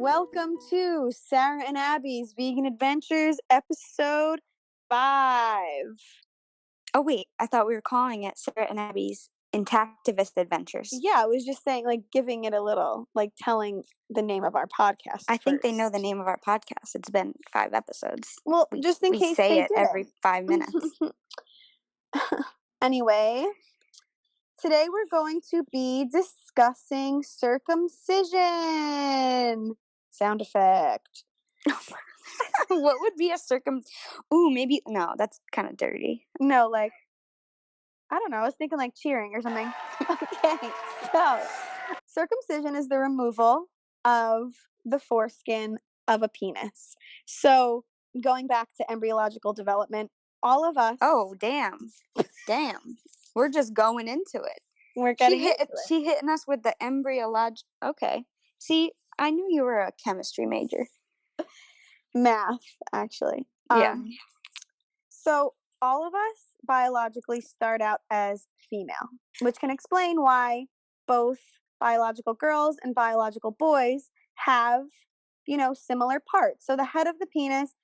Welcome to Sarah and Abby's Vegan Adventures, episode 5. Oh, wait, I thought we were calling it Sarah&Abby's Intactivist Adventures. Yeah, I was just saying, giving it a little, telling the name of our podcast. I think they know the name of our podcast. It's been 5 episodes. Well, just in we case say they it didn't. every 5 minutes. Anyway, today we're going to be discussing circumcision. Sound effect. What would be a Ooh, maybe, no, that's kind of dirty. No, I don't know, I was thinking cheering or something. Okay, so circumcision is the removal of the foreskin of a penis. So going back to embryological development, all of us. Oh, damn. We're just going into it. We're getting into it. She hitting us with the Okay. See, I knew you were a chemistry major. Math, actually. Yeah. So all of us biologically start out as female, which can explain why both biological girls and biological boys have, similar parts. So the head of the penis,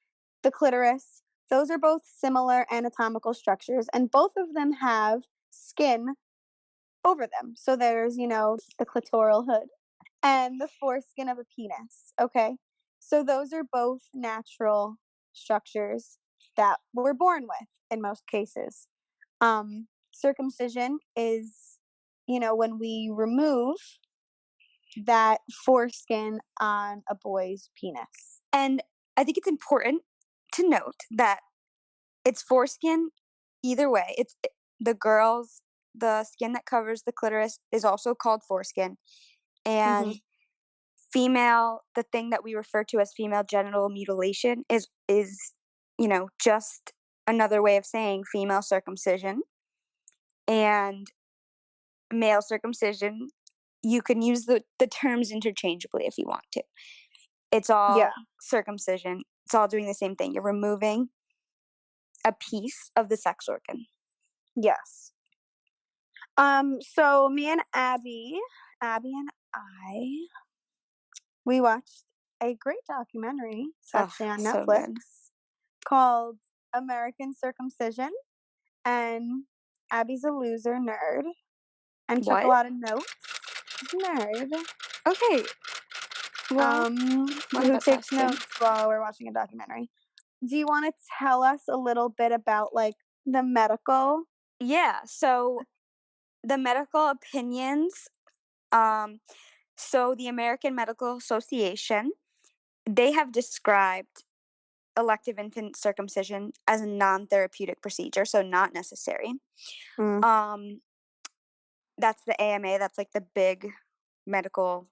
the clitoris, those are both similar anatomical structures, and both of them have skin over them. So there's, the clitoral hood and the foreskin of a penis, okay? So those are both natural structures that we're born with in most cases. Circumcision is, when we remove that foreskin on a boy's penis. And I think it's important to note that it's foreskin either way. It's the skin that covers the clitoris is also called foreskin. And female, the thing that we refer to as female genital mutilation is just another way of saying female circumcision. And male circumcision, you can use the terms interchangeably if you want to. It's all circumcision. It's all doing the same thing. You're removing a piece of the sex organ. Yes. So me and Abby and I, we watched a great documentary. It's actually on Netflix called American Circumcision. And Abby's a loser nerd and took a lot of notes. Nerd. Okay. Well, who takes notes while we're watching a documentary. Do you want to tell us a little bit about the medical? Yeah, so the medical opinions, so the American Medical Association, they have described elective infant circumcision as a non-therapeutic procedure, so not necessary. That's the AMA, that's the big medical,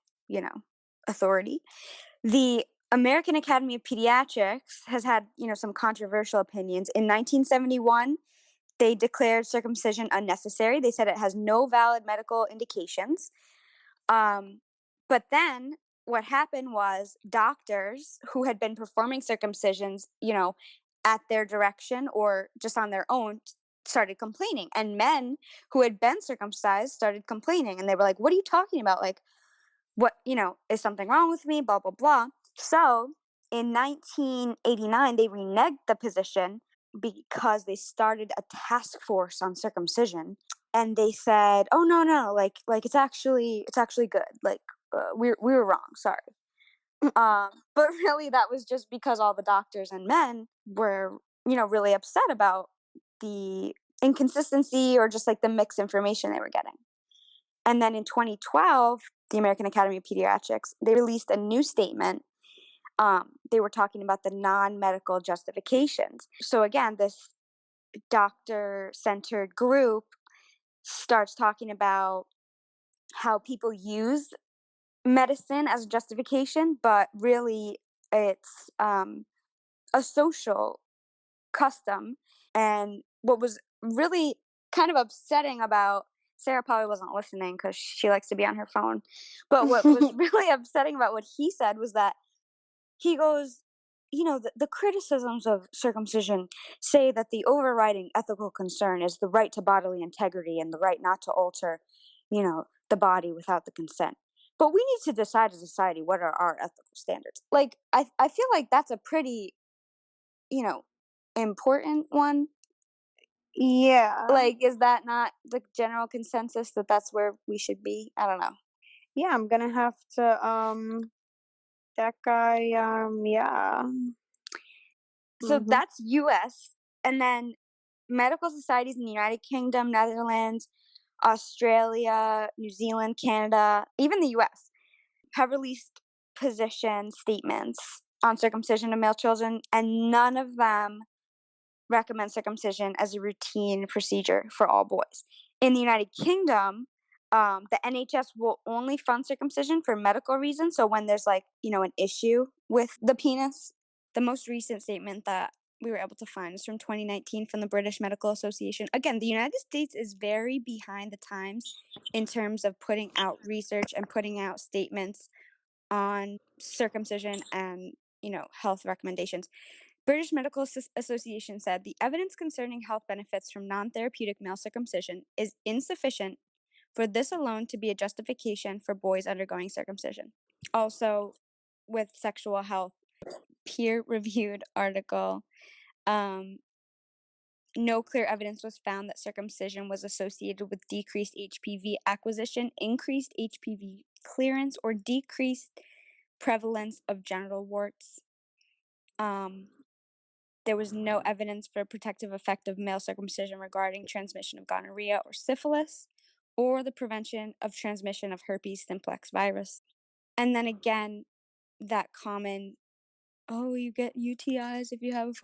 authority. The American Academy of Pediatrics has had, some controversial opinions. In 1971, they declared circumcision unnecessary. They said it has no valid medical indications. But then what happened was doctors who had been performing circumcisions, at their direction or just on their own started complaining. And men who had been circumcised started complaining. And they were like, what are you talking about? What, is something wrong with me? Blah, blah, blah. So in 1989, they reneged the position because they started a task force on circumcision, and they said, "Oh no, it's actually good. We were wrong. Sorry." But really, that was just because all the doctors and men were, really upset about the inconsistency or just the mixed information they were getting. And then in 2012, the American Academy of Pediatrics, they released a new statement. They were talking about the non-medical justifications. So again, this doctor-centered group starts talking about how people use medicine as a justification, but really it's a social custom. And what was really kind of upsetting about Sarah probably wasn't listening because she likes to be on her phone. But what was really upsetting about what he said was that he goes, the criticisms of circumcision say that the overriding ethical concern is the right to bodily integrity and the right not to alter, the body without the consent. But we need to decide as a society what are our ethical standards. Like, I feel like that's a pretty, you know, important one. Yeah. Like, is that not the general consensus that that's where we should be? I don't know. Yeah, I'm gonna have to, that guy, yeah. So Mhm. that's US. And then medical societies in the United Kingdom, Netherlands, Australia, New Zealand, Canada, even the US have released position statements on circumcision of male children, and none of them recommend circumcision as a routine procedure for all boys. In the United Kingdom, the NHS will only fund circumcision for medical reasons. So when there's like, an issue with the penis, the most recent statement that we were able to find is from 2019 from the British Medical Association. Again, the United States is very behind the times in terms of putting out research and putting out statements on circumcision and, health recommendations. British Medical Association said the evidence concerning health benefits from non-therapeutic male circumcision is insufficient for this alone to be a justification for boys undergoing circumcision. Also, with sexual health, peer-reviewed article, um, no clear evidence was found that circumcision was associated with decreased HPV acquisition, increased HPV clearance, or decreased prevalence of genital warts. There was no evidence for a protective effect of male circumcision regarding transmission of gonorrhea or syphilis, or the prevention of transmission of herpes simplex virus. And then again, that common, oh, you get UTIs if you have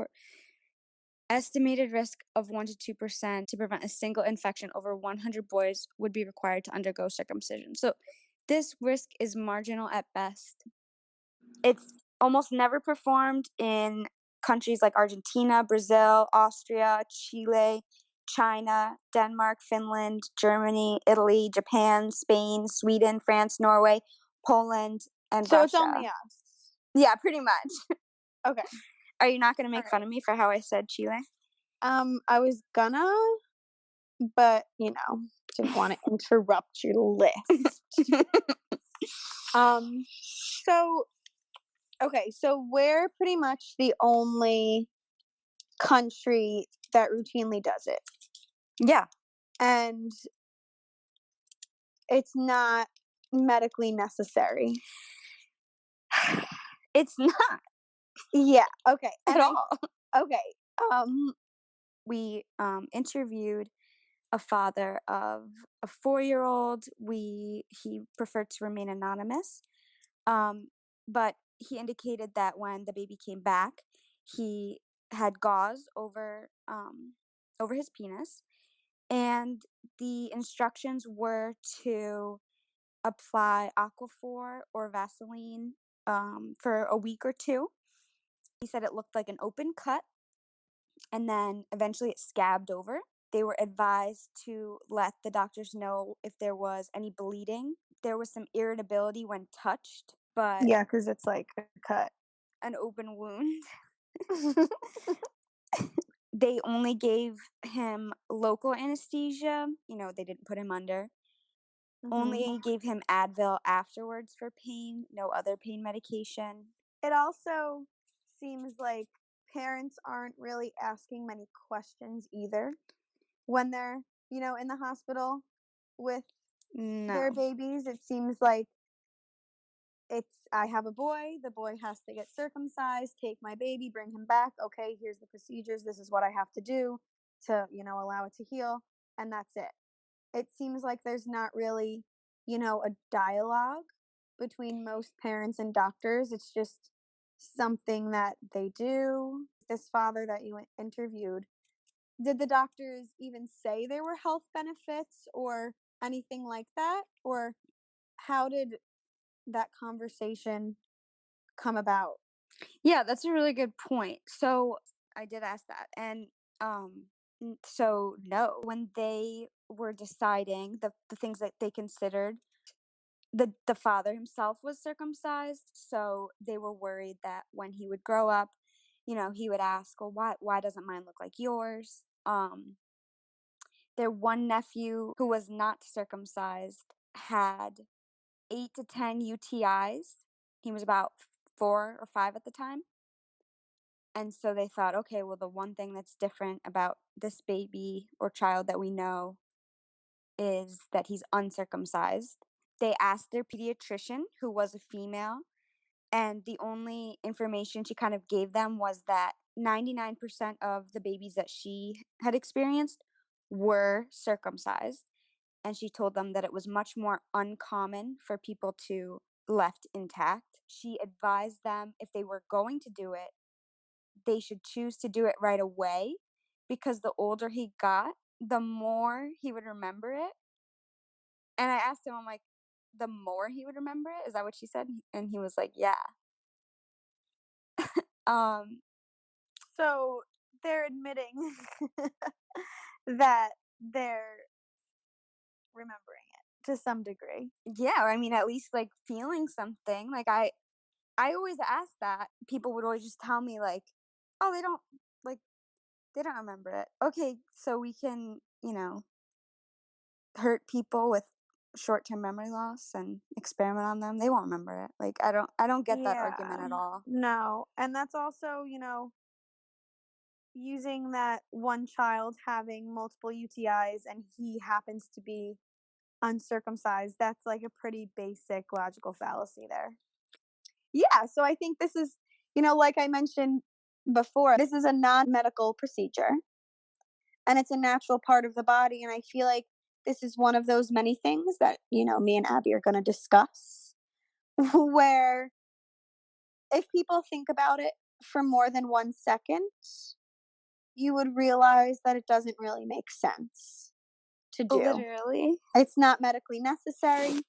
estimated risk of 1 to 2% to prevent a single infection over 100 boys would be required to undergo circumcision. So this risk is marginal at best. It's almost never performed in countries like Argentina, Brazil, Austria, Chile, China, Denmark, Finland, Germany, Italy, Japan, Spain, Sweden, France, Norway, Poland, and So it's only Russia. us. Yeah, pretty much. Okay. Are you not going to make fun Alright. of me for how I said Chile? I was gonna, but, didn't wanna interrupt your list. Um, so okay, so we're pretty much the only country that routinely does it, Yeah. and it's not medically necessary. It's not Yeah, okay, at and all. okay, um We interviewed a father of a 4-year-old. He preferred to remain anonymous, but he indicated that when the baby came back, he had gauze over his penis, and the instructions were to apply Aquaphor or Vaseline for a week or two. He said it looked like an open cut, and then eventually it scabbed over. They were advised to let the doctors know if there was any bleeding. There was some irritability when touched, but yeah, because it's like a cut. an open wound. They only gave him local anesthesia. They didn't put him under. Mhm. Only gave him Advil afterwards for pain, no other pain medication. It also seems like parents aren't really asking many questions either when they're, in the hospital with their No. babies. It seems like I have a boy, the boy has to get circumcised, take my baby, bring him back. Okay, here's the procedures. This is what I have to do to, allow it to heal, and that's it. It seems like there's not really, a dialogue between most parents and doctors. It's just something that they do. This father that you interviewed, did the doctors even say there were health benefits or anything like that? Or how did that conversation come about? Yeah, that's a really good point. So I did ask that. And so no, when they were deciding the things that they considered, the father himself was circumcised, so they were worried that when he would grow up, he would ask, well, why doesn't mine look like yours? Their one nephew who was not circumcised had 8 to 10 UTIs. He was about 4 or 5 at the time. And so they thought, okay, well, the one thing that's different about this baby or child that we know is that he's uncircumcised. They asked their pediatrician, who was a female, and the only information she kind of gave them was that 99% of the babies that she had experienced were circumcised. And she told them that it was much more uncommon for people to left intact. She advised them if they were going to do it, they should choose to do it right away because the older he got, the more he would remember it. And I asked him, I'm like, the more he would remember it? Is that what she said? And he was like, yeah. Um, So they're admitting that they're remembering it to some degree. yeah, or I mean, at least like feeling something. Like I always ask that. People would always just tell me like, oh, like they don't remember it. Okay, so we can, hurt people with short-term memory loss and experiment on them. They won't remember it. Like I don't get that Yeah. argument at all. No. And that's also, using that one child having multiple UTIs and he happens to be uncircumcised. That's like a pretty basic logical fallacy there. Yeah. So I think this is, like I mentioned before, this is a non medical procedure and it's a natural part of the body. And I feel like this is one of those many things that, me and Abby are going to discuss where if people think about it for more than 1 second, you would realize that it doesn't really make sense to do. Literally. It's not medically necessary.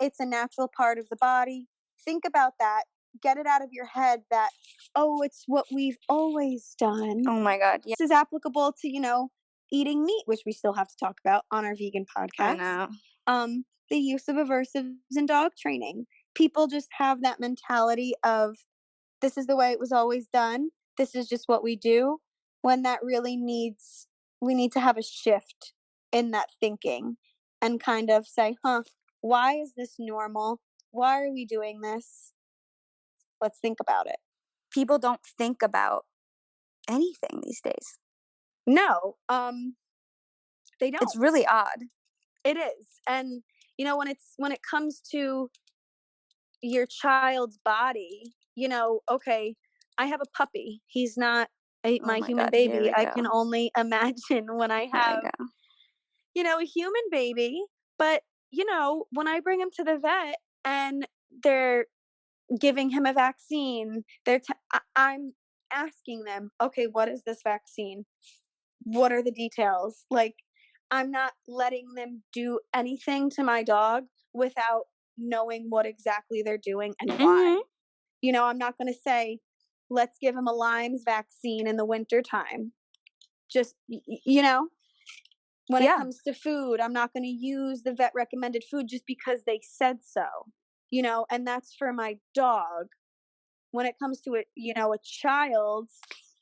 It's a natural part of the body. Think about that. Get it out of your head that, oh, it's what we've always done. Oh my god, yeah. This is applicable to, eating meat, which we still have to talk about on our vegan I podcast. know. The use of aversives in dog training. People just have that mentality of this is the way it was always done. This is just what we do. When that really we need to have a shift in that thinking and kind of say, why is this normal? Why are we doing this? Let's think about it. People don't think about anything these days. No, they don't. It's really odd. It is. And when it comes to your child's body, okay, I have a puppy. He's not Oh my my human god, here baby. we I go. can only imagine when I Here we have, go. a human baby. But, when I bring him to the vet and they're giving him a vaccine, I'm asking them, okay, what is this vaccine? What are the details? Like, I'm not letting them do anything to my dog without knowing what exactly they're doing and why. I'm not going to say, let's give him a Lyme's vaccine in the winter time. Just, when it Yeah. comes to food, I'm not going to use the vet recommended food just because they said so, and that's for my dog. When it comes to a child.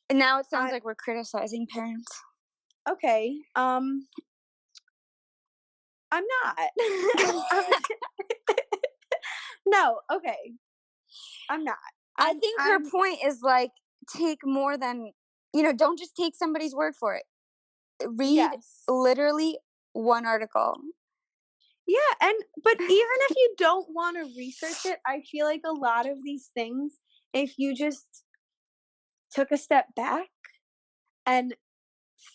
And now it sounds like we're criticizing parents. Okay. I'm not. No, okay. I'm not. I think her point is like take more than don't just take somebody's word for it. Read literally one article. Yeah, but even if you don't want to research it, I feel like a lot of these things, if you just took a step back and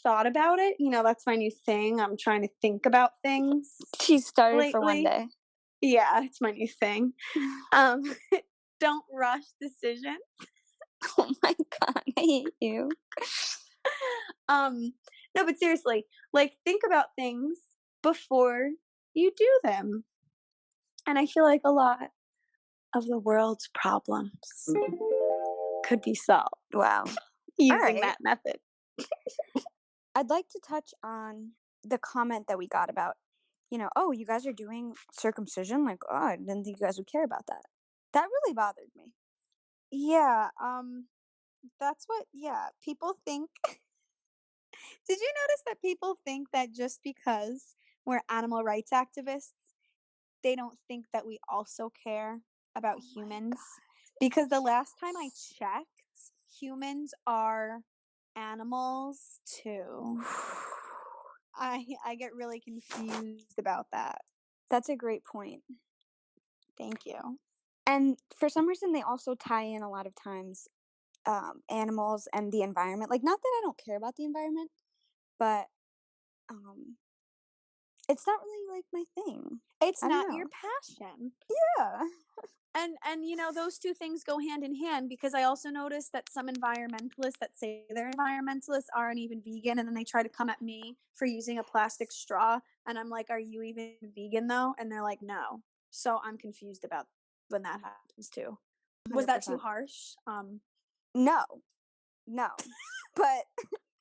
thought about it, that's my new thing. I'm trying to think about things. She started lately. for one day. Yeah, it's my new thing. Don't rush decisions. Oh my god, I hate you. No, but seriously, like think about things before you do them. And I feel like a lot of the world's problems could be solved. Wow. Using that method. I'd like to touch on the comment that we got about, oh, you guys are doing circumcision? Like, oh, I didn't think you guys would care about that. That really bothered me. Yeah, that's what, people think. Did you notice that people think that just because we're animal rights activists, they don't think that we also care about Oh my humans, god. because the last time I checked, humans are animals too. I get really confused about that. That's a great point. Thank you. And for some reason, they also tie in a lot of times animals and the environment. Like, not that I don't care about the environment, but um, it's not really like my thing. It's I don't not your know. passion. Yeah. And you know, those two things go hand in hand, because I also noticed that some environmentalists that say they're environmentalists aren't even vegan, and then they try to come at me for using a plastic straw, and I'm like, "Are you even vegan though?" And they're like, "No." So I'm confused about when that happens too. Was that too 100%. harsh? No, no. But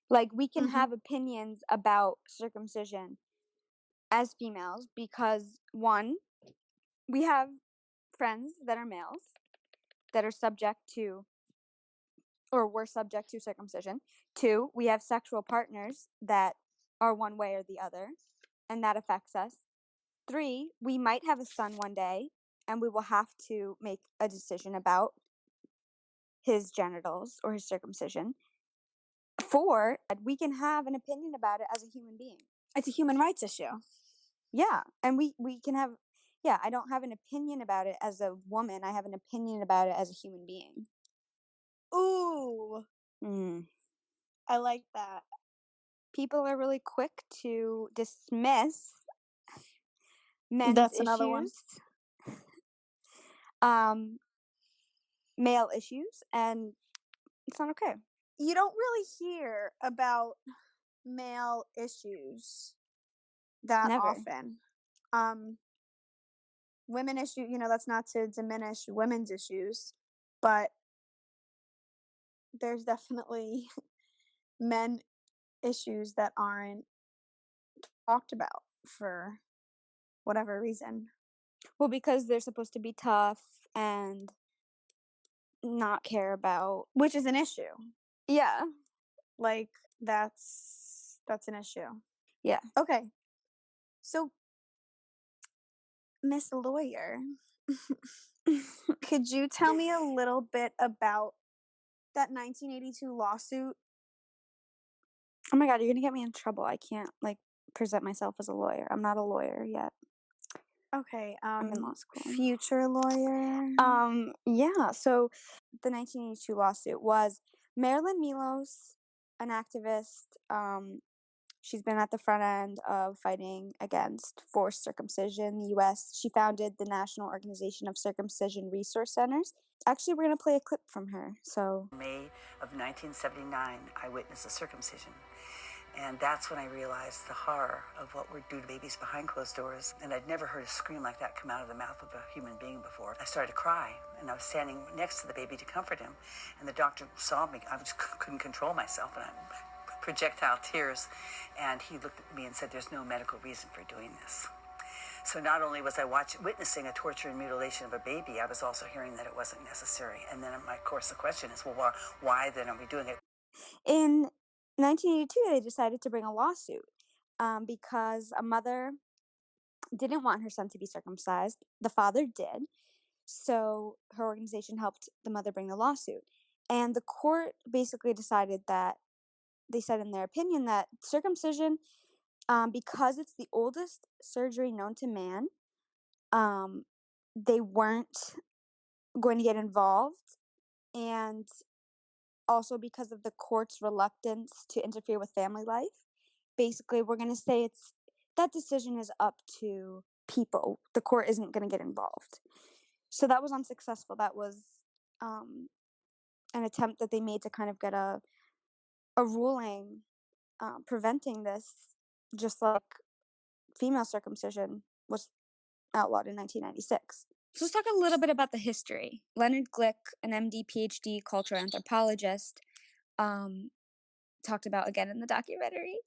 like, we can Mhm. have opinions about circumcision as females because one, we have friends that are males that are subject to or were subject to circumcision. Two, we have sexual partners that are one way or the other, and that affects us. Three, we might have a son one day, and we will have to make a decision about his genitals or his circumcision. Four, we can have an opinion about it as a human being. It's a human rights issue. Yeah, and we can have yeah, I don't have an opinion about it as a woman, I have an opinion about it as a human being. Ooh, Mm. I like that. People are really quick to dismiss men's That's another one. issues, um, male issues, and it's not okay. You don't really hear about male issues that Never. often. Um, women issue, you know, that's not to diminish women's issues, but there's definitely men issues that aren't talked about for whatever reason, Well, because they're supposed to be tough and not care about which is an issue. yeah. Like, that's an issue. Yeah. Okay. So, Miss Lawyer, could you tell me a little bit about that 1982 lawsuit? Oh my god, you're gonna get me in trouble. I can't, like, present myself as a lawyer. I'm not a lawyer yet. Okay, I'm in law school. future lawyer. Yeah, so the 1982 lawsuit was Marilyn Milos, an activist. She's been at the front end of fighting against forced circumcision in the US. She founded the National Organization of Circumcision Resource Centers. Actually, we're going to play a clip from her. So, May of 1979, I witnessed a circumcision. And that's when I realized the horror of what would do to babies behind closed doors. And I'd never heard a scream like that come out of the mouth of a human being before. I started to cry, and I was standing next to the baby to comfort him. And the doctor saw me. I just couldn't control myself, and I projectile tears. And he looked at me and said, "There's no medical reason for doing this." So not only was I witnessing a torture and mutilation of a baby, I was also hearing that it wasn't necessary. And then, of course, the question is, well, why then are we doing it? in 1982, they decided to bring a lawsuit because a mother didn't want her son to be circumcised. The father did. So her organization helped the mother bring the lawsuit. And the court basically decided that they said in their opinion that circumcision, because it's the oldest surgery known to man, they weren't going to get involved. And also because of the court's reluctance to interfere with family life, basically, we're going to say that decision is up to people. The court isn't going to get involved. So that was unsuccessful. That was an attempt that they made to kind of get a ruling preventing this, just like female circumcision was outlawed in 1996. So let's talk a little bit about the history. Leonard Glick, an MD, PhD cultural anthropologist, talked about again in the documentary.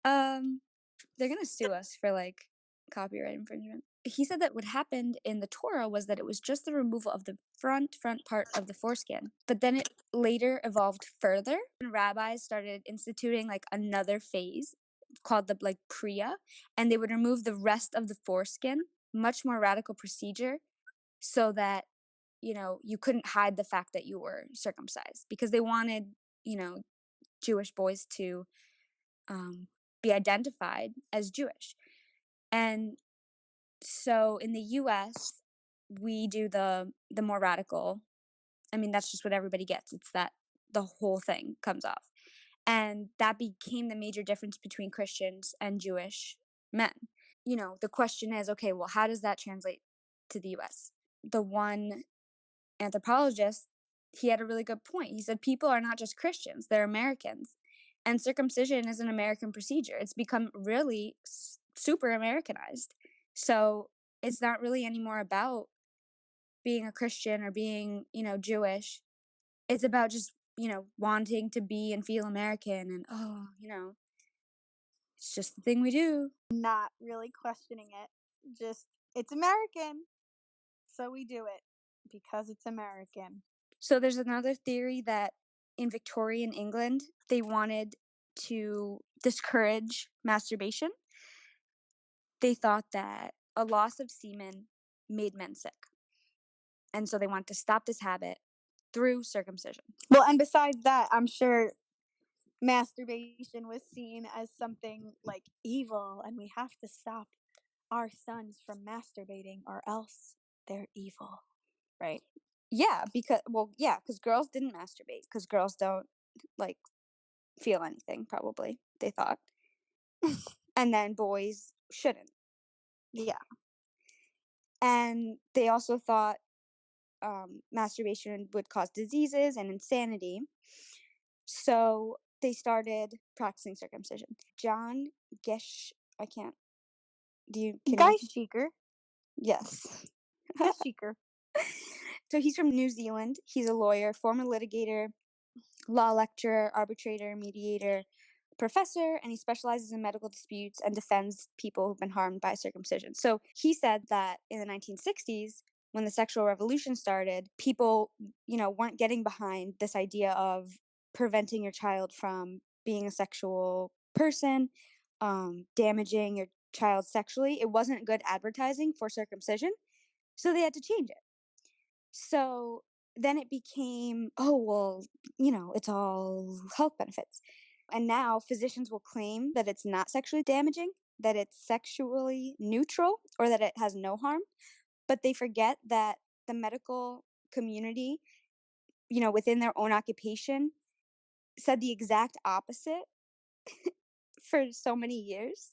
They're gonna sue us for like copyright infringement. He said that what happened in the Torah was that it was just the removal of the front part of the foreskin, but then it later evolved further, and rabbis started instituting like another phase called the like priya, and they would remove the rest of the foreskin much more radical procedure so that, you couldn't hide the fact that you were circumcised because they wanted, Jewish boys to be identified as Jewish. And so in the US, we do the more radical. I mean, that's just what everybody gets. It's that the whole thing comes off. And that became the major difference between Christians and Jewish men. The question is, okay, well, how does that translate to the US? The one anthropologist, he had a really good point. He said people are not just Christians, they're Americans. And circumcision is an American procedure. It's become really super Americanized. So it's not really anymore about being a Christian or being, Jewish. It's about just, wanting to be and feel American and, it's just the thing we do. Not really questioning it. Just, it's American. So we do it because it's American. So there's another theory that in Victorian England, they wanted to discourage masturbation. They thought that a loss of semen made men sick. And so they wanted to stop this habit through circumcision. Well, and besides that, I'm sure masturbation was seen as something like evil, and we have to stop our sons from masturbating or else they're evil, right? Yeah, because girls didn't masturbate because girls don't feel anything, probably, they thought. And then boys shouldn't. Yeah. And they also thought masturbation would cause diseases and insanity. So they started practicing circumcision. John Gesh, I can't. Geishiker. Yes. Geishiker. So he's from New Zealand. He's a lawyer, former litigator, law lecturer, arbitrator, mediator, professor, and he specializes in medical disputes and defends people who've been harmed by circumcision. So he said that in the 1960s, when the sexual revolution started, people, weren't getting behind this idea of preventing your child from being a sexual person, damaging your child sexually. It wasn't good advertising for circumcision, so they had to change it. So then it became, it's all health benefits. And now physicians will claim that it's not sexually damaging, that it's sexually neutral, or that it has no harm. But they forget that the medical community, within their own occupation, said the exact opposite for so many years.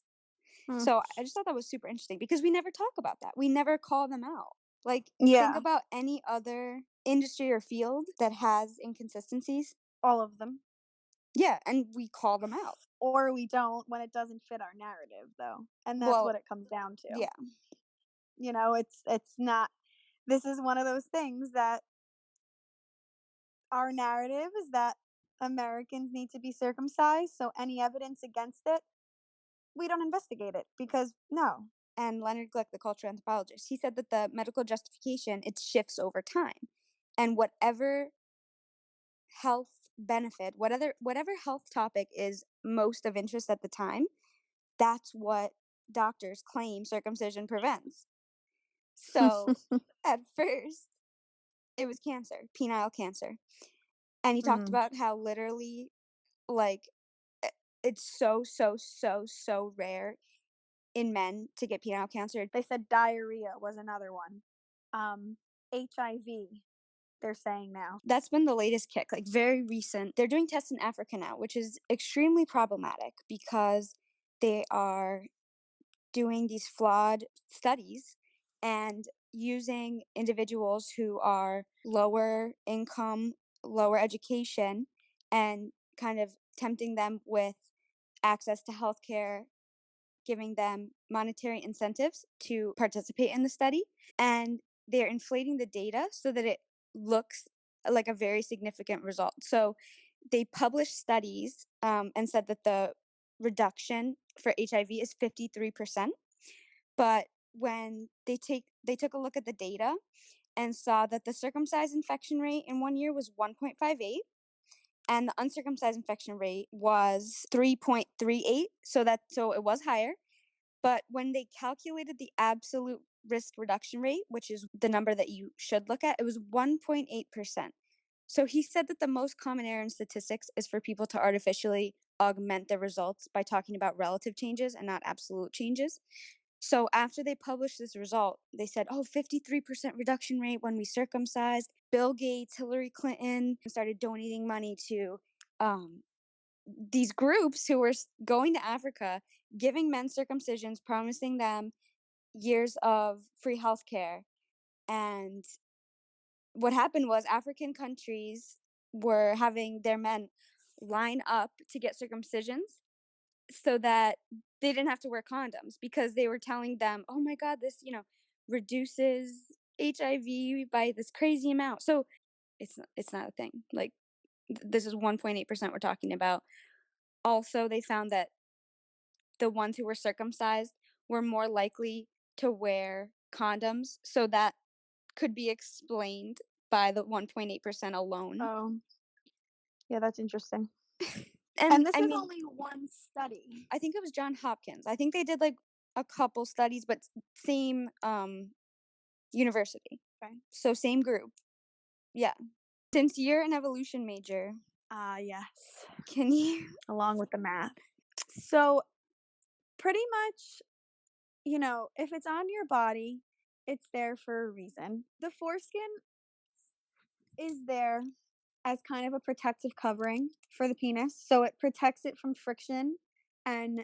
So I just thought that was super interesting because we never talk about that. We never call them out. Think about any other industry or field that has inconsistencies. All of them. Yeah, and we call them out. Or we don't when it doesn't fit our narrative, though. And that's what it comes down to. Yeah. It's not, this is one of those things that our narrative is that Americans need to be circumcised, so any evidence against it, we don't investigate it because no. And Leonard Glick, the cultural anthropologist, he said that the medical justification, it shifts over time. And whatever health benefit, whatever health topic is most of interest at the time, that's what doctors claim circumcision prevents. So at first, it was cancer, penile cancer. And he talked about how literally, it's so, so, so, so rare in men to get penile cancer. They said diarrhea was another one. HIV, they're saying now. That's been the latest kick, very recent. They're doing tests in Africa now, which is extremely problematic because they are doing these flawed studies and using individuals who are lower income, lower education, and kind of tempting them with access to healthcare, giving them monetary incentives to participate in the study. And they're inflating the data so that it looks like a very significant result. So they published studies and said that the reduction for HIV is 53%. But when they took a look at the data and saw that the circumcised infection rate in 1 year was 1.58 and the uncircumcised infection rate was 3.38, so it was higher. But when they calculated the absolute risk reduction rate, which is the number that you should look at, it was 1.8%. So he said that the most common error in statistics is for people to artificially augment the results by talking about relative changes and not absolute changes. So after they published this result, they said, 53% reduction rate when we circumcised. Bill Gates, Hillary Clinton started donating money to these groups who were going to Africa, giving men circumcisions, promising them years of free healthcare. And what happened was African countries were having their men line up to get circumcisions so that they didn't have to wear condoms, because they were telling them, oh my God, this, reduces HIV by this crazy amount. So it's not a thing. Like, this is 1.8% we're talking about. Also, they found that the ones who were circumcised were more likely to wear condoms. So that could be explained by the 1.8% alone. Oh, yeah, that's interesting. And And this is only one study. I think it was Johns Hopkins. I think they did like a couple studies, but same university. Okay. So same group. Yeah. Since you're an evolution major, Yes. can you? Along with the math. So pretty much, if it's on your body, it's there for a reason. The foreskin is there as kind of a protective covering for the penis. So it protects it from friction and,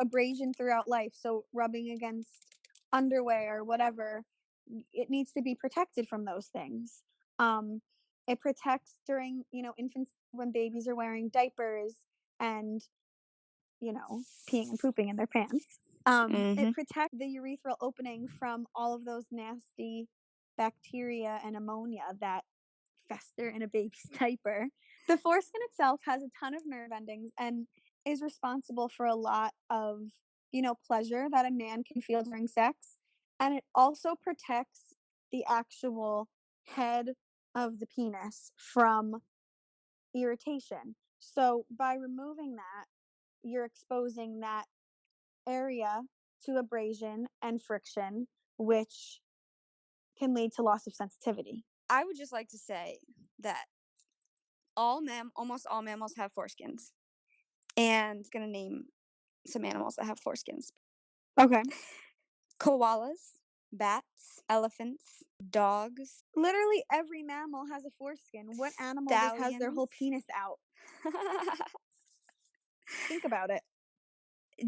abrasion throughout life. So rubbing against underwear or whatever, it needs to be protected from those things. It protects during, infancy, when babies are wearing diapers and, peeing and pooping in their pants. It protects the urethral opening from all of those nasty bacteria and ammonia that fester in a baby's diaper. The foreskin itself has a ton of nerve endings and is responsible for a lot of, pleasure that a man can feel during sex. And it also protects the actual head of the penis from irritation. So by removing that, you're exposing that area to abrasion and friction, which can lead to loss of sensitivity. I would just like to say that almost all mammals have foreskins. And I'm going to name some animals that have foreskins. Okay. Koalas, bats, elephants, dogs. Literally every mammal has a foreskin. What animal just has their whole penis out? Think about it.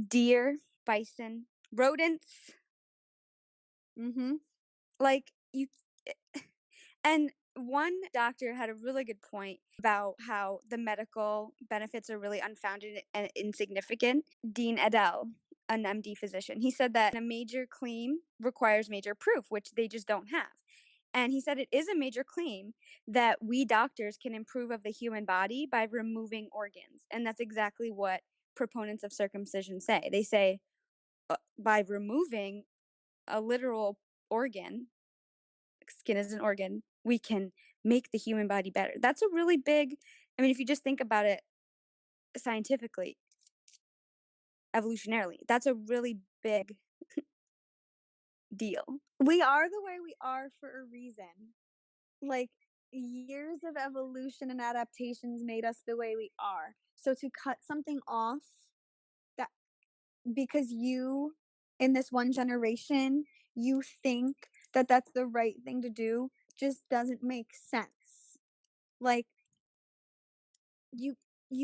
Deer, bison, rodents. Like, and one doctor had a really good point about how the medical benefits are really unfounded and insignificant. Dean Edel, an MD physician, he said that a major claim requires major proof, which they just don't have. And he said it is a major claim that we doctors can improve of the human body by removing organs. And that's exactly what proponents of circumcision say. They say by removing a literal organ, skin is an organ, we can make the human body better. That's a really big, if you just think about it scientifically, evolutionarily, that's a really big deal. We are the way we are for a reason. Like, years of evolution and adaptations made us the way we are. So to cut something off that because you, in this one generation, you think that that's the right thing to do, just doesn't make sense. Like, you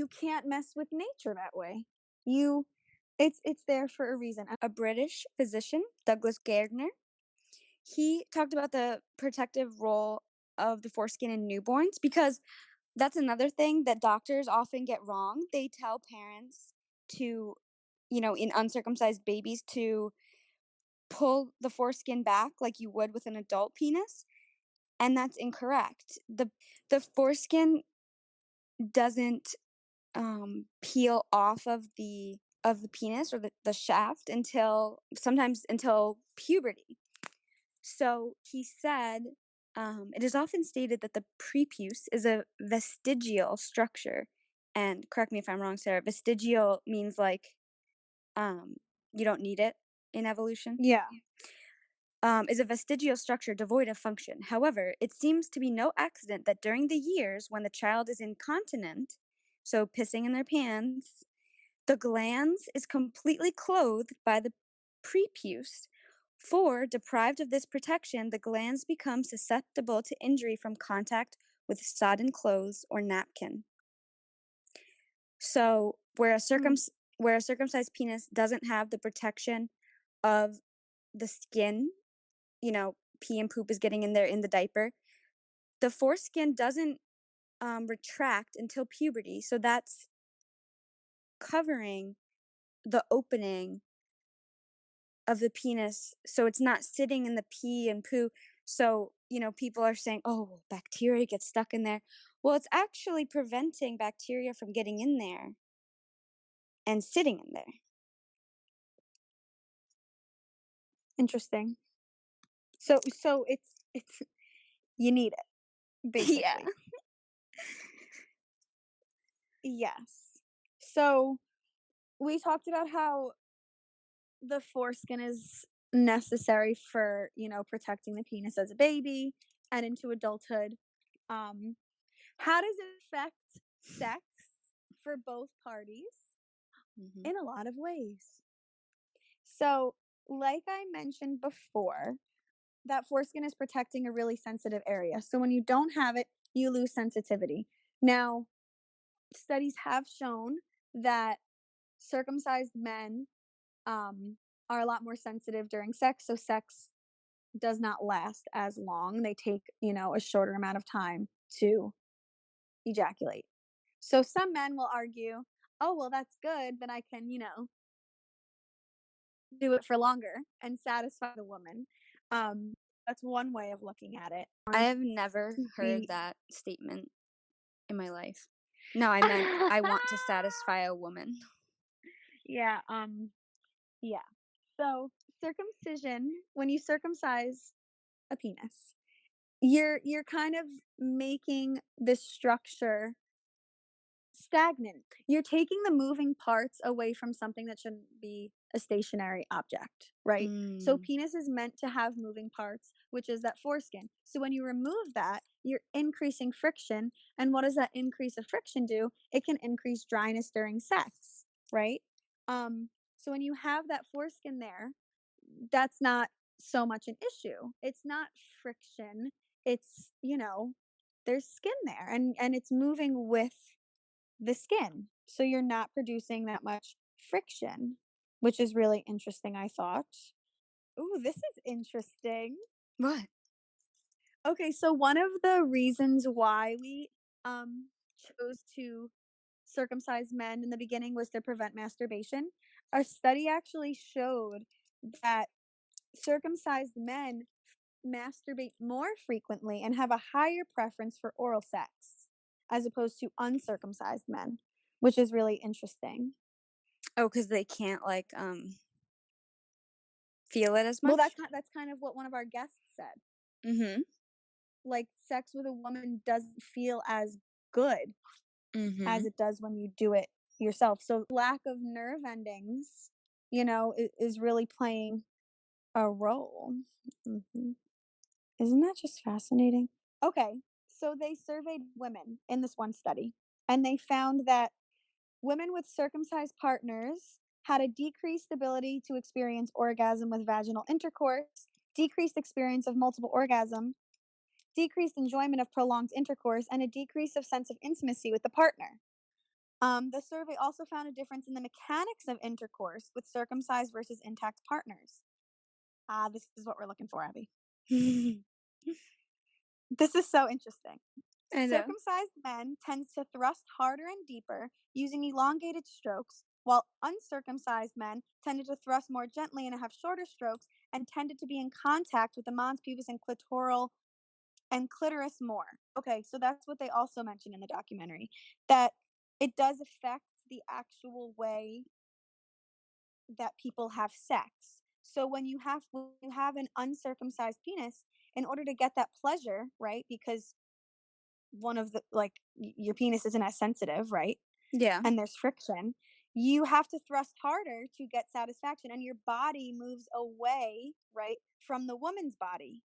can't mess with nature that way. It's there for a reason. A British physician, Douglas Gardner, he talked about the protective role of the foreskin in newborns, because that's another thing that doctors often get wrong. They tell parents to, in uncircumcised babies, to pull the foreskin back like you would with an adult penis, and that's incorrect. The foreskin doesn't peel off of the penis or the shaft until puberty. So he said, it is often stated that the prepuce is a vestigial structure. And correct me if I'm wrong, Sarah, vestigial means like you don't need it in evolution. Yeah. is a vestigial structure devoid of function. However, it seems to be no accident that during the years when the child is incontinent, so pissing in their pants, the glans is completely clothed by the prepuce. For, deprived of this protection, the glans become susceptible to injury from contact with sodden clothes or napkin. So, where a circumcised penis doesn't have the protection of the skin, pee and poop is getting in there in the diaper, the foreskin doesn't retract until puberty. So that's covering the opening of the penis. So it's not sitting in the pee and poo. So, people are saying, oh, bacteria get stuck in there. Well, it's actually preventing bacteria from getting in there and sitting in there. Interesting. So it's you need it, basically. Yeah. Yes. So we talked about how the foreskin is necessary for, protecting the penis as a baby and into adulthood. How does it affect sex for both parties? Mm-hmm. In a lot of ways. So, like I mentioned before, that foreskin is protecting a really sensitive area. So when you don't have it, you lose sensitivity. Now, studies have shown that circumcised men are a lot more sensitive during sex. So sex does not last as long. They take, a shorter amount of time to ejaculate. So some men will argue, oh, well, that's good. Then I can, do it for longer and satisfy the woman. That's one way of looking at it. I have never heard that statement in my life. No, I meant I want to satisfy a woman. Yeah. Yeah. So circumcision, when you circumcise a penis, you're kind of making the structure stagnant. You're taking the moving parts away from something that shouldn't be a stationary object, right? So penis is meant to have moving parts, which is that foreskin. So when you remove that, you're increasing friction. And what does that increase of friction do? It can increase dryness during sex, right? So when you have that foreskin there, that's not so much an issue. It's not friction. It's, there's skin there and it's moving with the skin. So you're not producing that much friction, which is really interesting, I thought. Ooh, this is interesting. What? Okay, so one of the reasons why we chose to circumcise men in the beginning was to prevent masturbation. A study actually showed that circumcised men masturbate more frequently and have a higher preference for oral sex as opposed to uncircumcised men, which is really interesting. Oh, because they can't feel it as much? Well, that's kind of what one of our guests said. Mm-hmm. Like sex with a woman doesn't feel as good as it does when you do it yourself. So lack of nerve endings, is really playing a role. Mm-hmm. Isn't that just fascinating? Okay, so they surveyed women in this one study, and they found that women with circumcised partners had a decreased ability to experience orgasm with vaginal intercourse, decreased experience of multiple orgasm, decreased enjoyment of prolonged intercourse, and a decrease of sense of intimacy with the partner. The survey also found a difference in the mechanics of intercourse with circumcised versus intact partners. This is what we're looking for, Abby. This is so interesting. I know. Circumcised men tend to thrust harder and deeper using elongated strokes, while uncircumcised men tended to thrust more gently and have shorter strokes and tended to be in contact with the mons pubis and clitoris more. Okay, so that's what they also mentioned in the documentary, that it does affect the actual way that people have sex. So when you have an uncircumcised penis, in order to get that pleasure, right? Because one of the your penis isn't as sensitive, right? Yeah. And there's friction. you have to thrust harder to get satisfaction, and your body moves away, right, from the woman's body.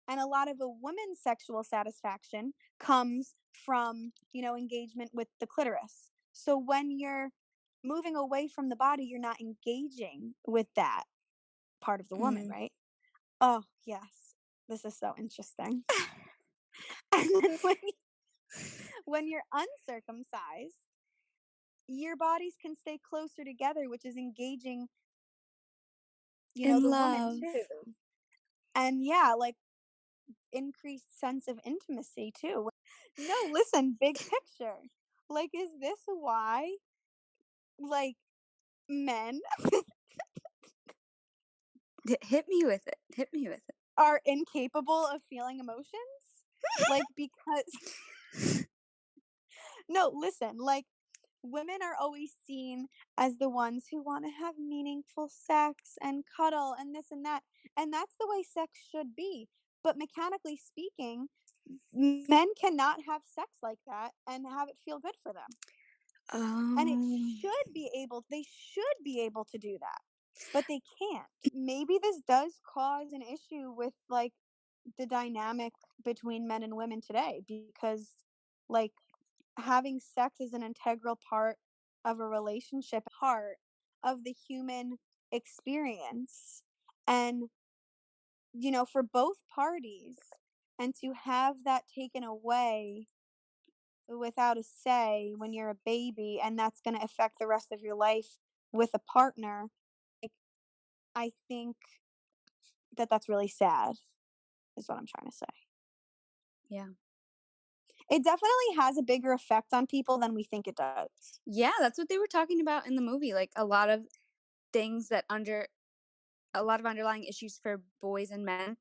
And a lot of a woman's sexual satisfaction comes from, engagement with the clitoris. So when you're moving away from the body, you're not engaging with that part of the woman, Mm. right? Oh, yes. This is so interesting. And then when you're uncircumcised, your bodies can stay closer together, which is engaging, In the love. woman too. And yeah, like increased sense of intimacy too. No, listen, big picture. Like, is this why, like, men Hit me with it. Hit me with it. are incapable of feeling emotions? Like, because, no, listen, like, women are always seen as the ones who want to have meaningful sex and cuddle and this and that. And that's the way sex should be. But mechanically speaking, men cannot have sex like that and have it feel good for them. And they should be able to do that, but they can't. Maybe this does cause an issue with, like, the dynamic between men and women today, because, like, having sex is an integral part of a relationship, part of the human experience. And, for both parties, and to have that taken away without a say when you're a baby, and that's going to affect the rest of your life with a partner, like, I think that that's really sad, is what I'm trying to say. Yeah. It definitely has a bigger effect on people than we think it does. Yeah, that's what they were talking about in the movie. Like a lot of things that a lot of underlying issues for boys and men,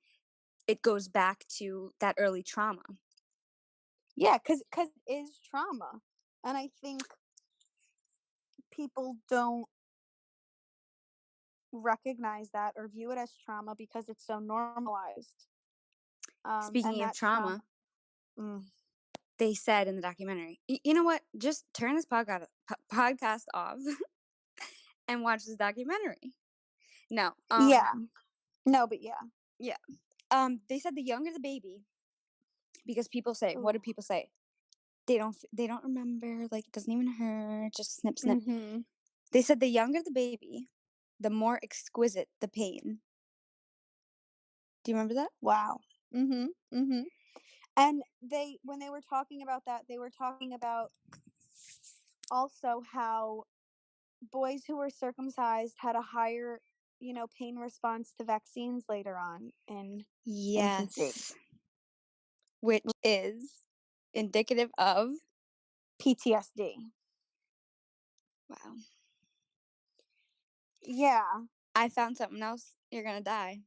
it goes back to that early trauma. Yeah, because it is trauma. And I think people don't recognize that or view it as trauma because it's so normalized. Speaking And of that trauma, they said in the documentary, you know what? Just turn this podcast off and watch this documentary. No. Yeah. No, but yeah. Yeah. They said the younger the baby, because people say, what do people say? They don't remember, like, it doesn't even hurt, just snip, snip. Mm-hmm. They said the younger the baby, the more exquisite the pain. Do you remember that? Wow. Mm-hmm. Mm-hmm. And when they were talking about that, they were talking about also how boys who were circumcised had a higher, pain response to vaccines later on in infancy. Yes. Which is indicative of PTSD. Wow. Yeah. I found something else. You're gonna die.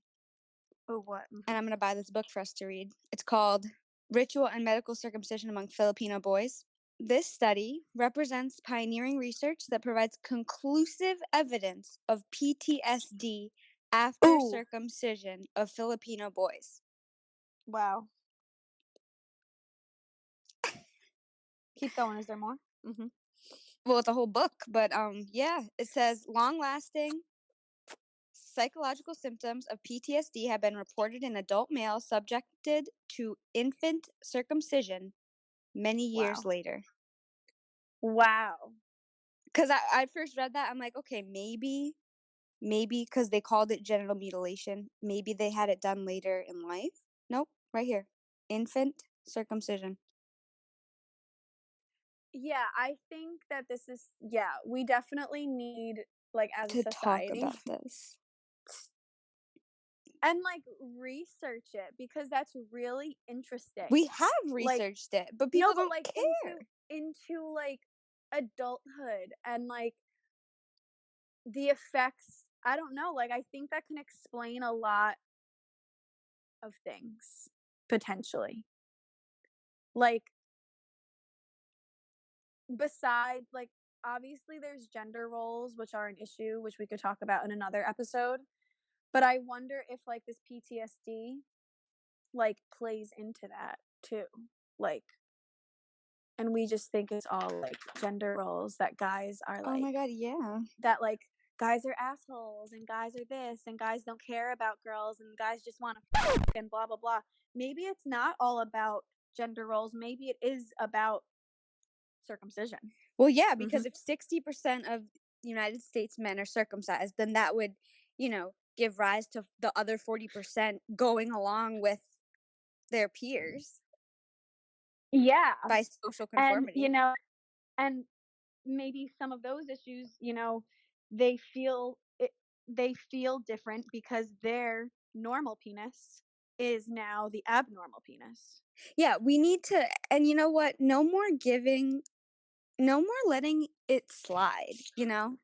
Oh, what? And I'm gonna buy this book for us to read. It's called Ritual and Medical Circumcision Among Filipino Boys. This study represents pioneering research that provides conclusive evidence of PTSD after circumcision of Filipino boys. Wow. Keep going. Is there more? Mm-hmm. Well, it's a whole book, but yeah, it says long-lasting psychological symptoms of PTSD have been reported in adult males subjected to infant circumcision many years later. Wow. Because I first read that, I'm like, okay, maybe because they called it genital mutilation, maybe they had it done later in life. Nope, right here. Infant circumcision. Yeah, I think that we definitely need, like, as To a society, talk about this. and, like, research it, because that's really interesting. We have researched it, but people don't care. Into like adulthood and, like, the effects. I don't know. Like, I think that can explain a lot of things potentially. Like, besides, like, obviously there's gender roles, which are an issue, which we could talk about in another episode. But I wonder if, like, this PTSD, like, plays into that too. Like, and we just think it's all like gender roles, that guys are Oh like, my god, yeah. that like guys are assholes and guys are this and guys don't care about girls and guys just want to and blah blah blah. Maybe it's not all about gender roles. Maybe it is about circumcision. Well, yeah, because if 60% of United States men are circumcised, then that would, give rise to the other 40% going along with their peers Yeah. by social And conformity. and maybe some of those issues, they feel different because their normal penis is now the abnormal penis. Yeah, we need to, and you know what? No more letting it slide, I'm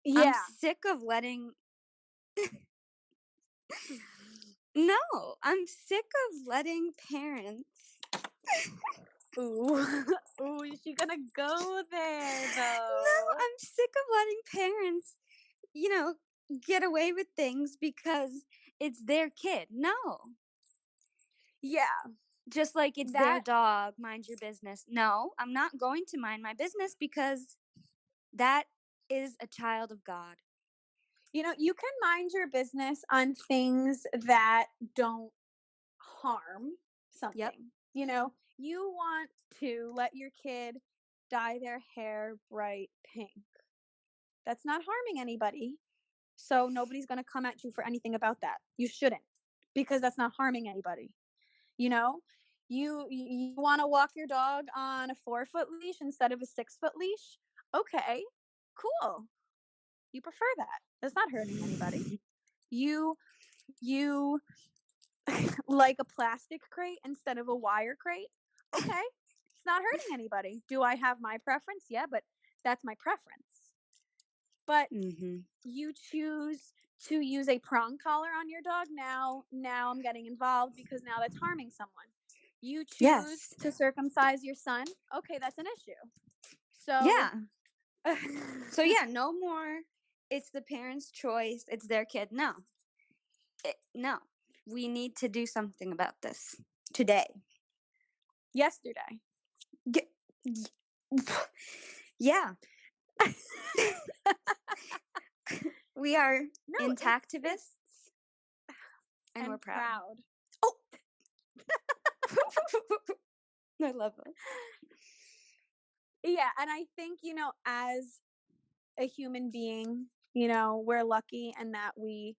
Yeah. sick of letting No, I'm sick of letting parents Ooh. Ooh, is she gonna go there though? No, I'm sick of letting parents, get away with things because it's their kid. No. Yeah. Just like it's their dog, mind your business. No, I'm not going to mind my business because that is a child of God. You can mind your business on things that don't harm something. Yep. You want to let your kid dye their hair bright pink. That's not harming anybody. So nobody's going to come at you for anything about that. You shouldn't, because that's not harming anybody. You want to walk your dog on a 4-foot leash instead of a 6-foot leash? Okay, cool. You prefer that. That's not hurting anybody. You like a plastic crate instead of a wire crate? Okay, it's not hurting anybody. Do I have my preference? Yeah, but that's my preference. But you choose to use a prong collar on your dog. Now I'm getting involved because now that's harming someone. You choose to circumcise your son. Okay, that's an issue. So yeah. So yeah, no more. It's the parents' choice. It's their kid. No. No. We need to do something about this today. Yesterday. Yeah. We are intactivists. And we're proud. Oh! I love it. Yeah, and I think, as a human being, we're lucky in that we,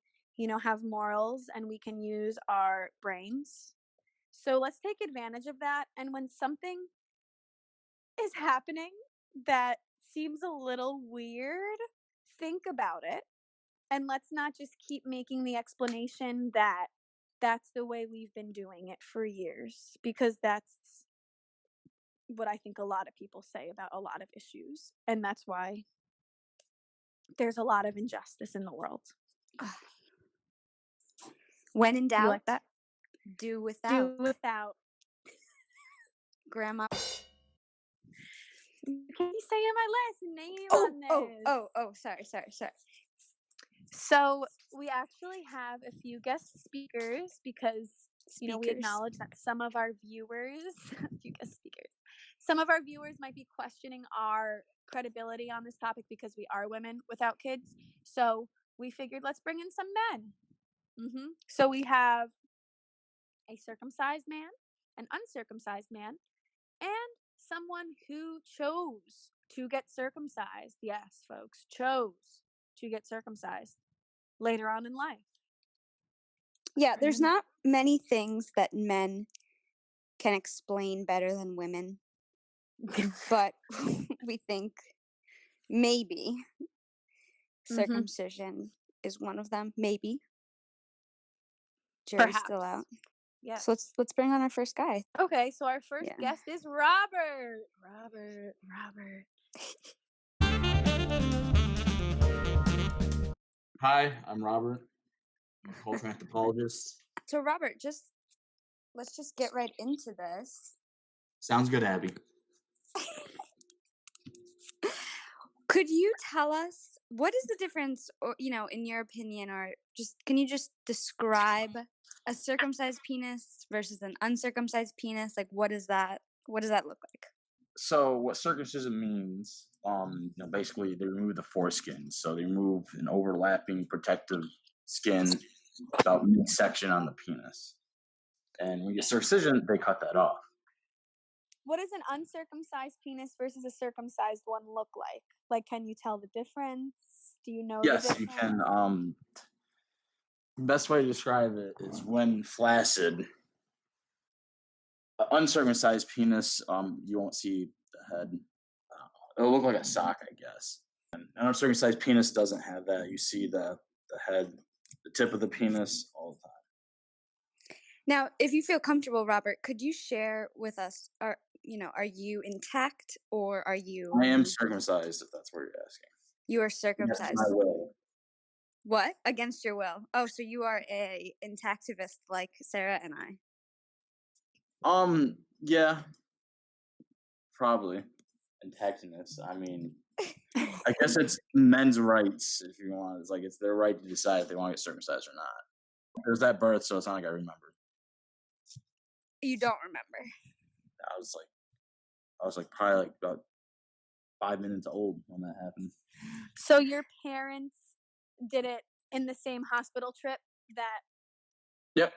have morals and we can use our brains. So let's take advantage of that. And when something is happening that seems a little weird, think about it. And let's not just keep making the explanation that that's the way we've been doing it for years, because that's what I think a lot of people say about a lot of issues. And that's why there's a lot of injustice in the world. When in doubt, you like that? Do without. Do without. Grandma. Can you say my last name on this? Oh, sorry. So we actually have a few guest speakers because, we acknowledge that some of our viewers, some of our viewers might be questioning our credibility on this topic because we are women without kids. So we figured let's bring in some men. So we have a circumcised man, an uncircumcised man, and someone who chose to get circumcised. Yes, folks, chose to get circumcised later on in life. Yeah, there's not many things that men can explain better than women. But we think maybe circumcision is one of them. Maybe. Jury's still out. Yeah. So let's bring on our first guy. Okay, so our first guest is Robert. Hi, I'm Robert. I'm a cultural anthropologist. So Robert, let's just get right into this. Sounds good, Abby. Could you tell us what is the difference, or, in your opinion, or can you just describe a circumcised penis versus an uncircumcised penis? Like, what is that What does that look like? So what circumcision means, basically they remove the foreskin. So they remove an overlapping protective skin about midsection on the penis. And when you get circumcision, they cut that off. What does an uncircumcised penis versus a circumcised one look like? Like, can you tell the difference? Do you know the Yes, difference? you can. Best way to describe it is when flaccid. An uncircumcised penis, you won't see the head. It'll look like a sock, I guess. An uncircumcised penis doesn't have that. You see the head, the tip of the penis all the time. Now, if you feel comfortable, Robert, could you share with us, are you intact or are you? I am circumcised, if that's what you're asking. You are Against circumcised. my will. What? Against your will? Oh, so you are a intactivist like Sarah and I. Yeah, probably. Intactiveness. I mean, I guess it's men's rights, if you want. It's like it's their right to decide if they want to get circumcised or not. There's that birth, so it's not like I remember. You don't remember. I was like probably like about 5 minutes old when that happened. So your parents did it in the same hospital trip Yep.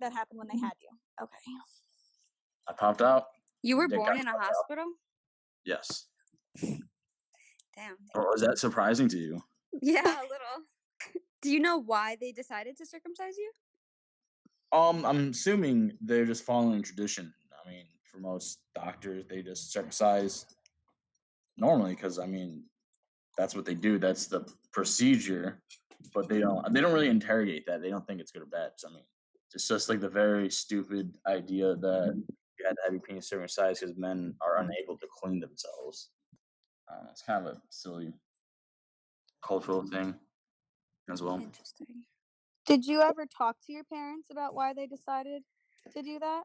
that happened when they had you. Okay. I popped out. You were Dick born got in a popped out. hospital? Yes. Damn. Or was that surprising to you? Yeah, a little. Do you know why they decided to circumcise you? I'm assuming they're just following tradition. I mean, for most doctors, they just circumcise normally because I mean, that's what they do. That's the procedure, but they don't really interrogate that. They don't think it's good or bad. So, I mean, it's just like the very stupid idea that you had to have your penis circumcised because men are unable to clean themselves. It's kind of a silly cultural thing as well. Interesting. Did you ever talk to your parents about why they decided to do that?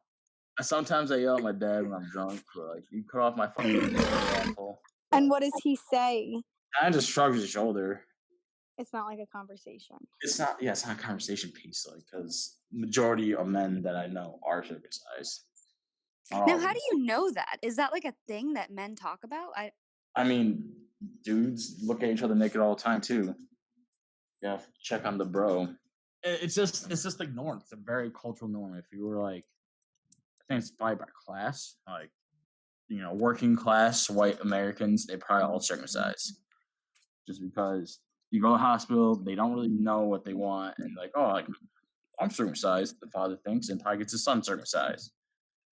Sometimes I yell at my dad when I'm drunk, like, you cut off my fucking asshole. And what does he say? I just shrugs his shoulder. It's not like a conversation. It's not a conversation piece, like, because majority of men that I know are circumcised. Now, how do you know that? Is that like a thing that men talk about? I mean, dudes look at each other naked all the time too. Yeah, check on the bro. It's just like norm. It's a very cultural norm. If you were like, I think it's probably by class, like, working class white Americans, they probably all circumcised. Just because you go to the hospital, they don't really know what they want, and like, oh, like, I'm circumcised, the father thinks, and probably gets his son circumcised.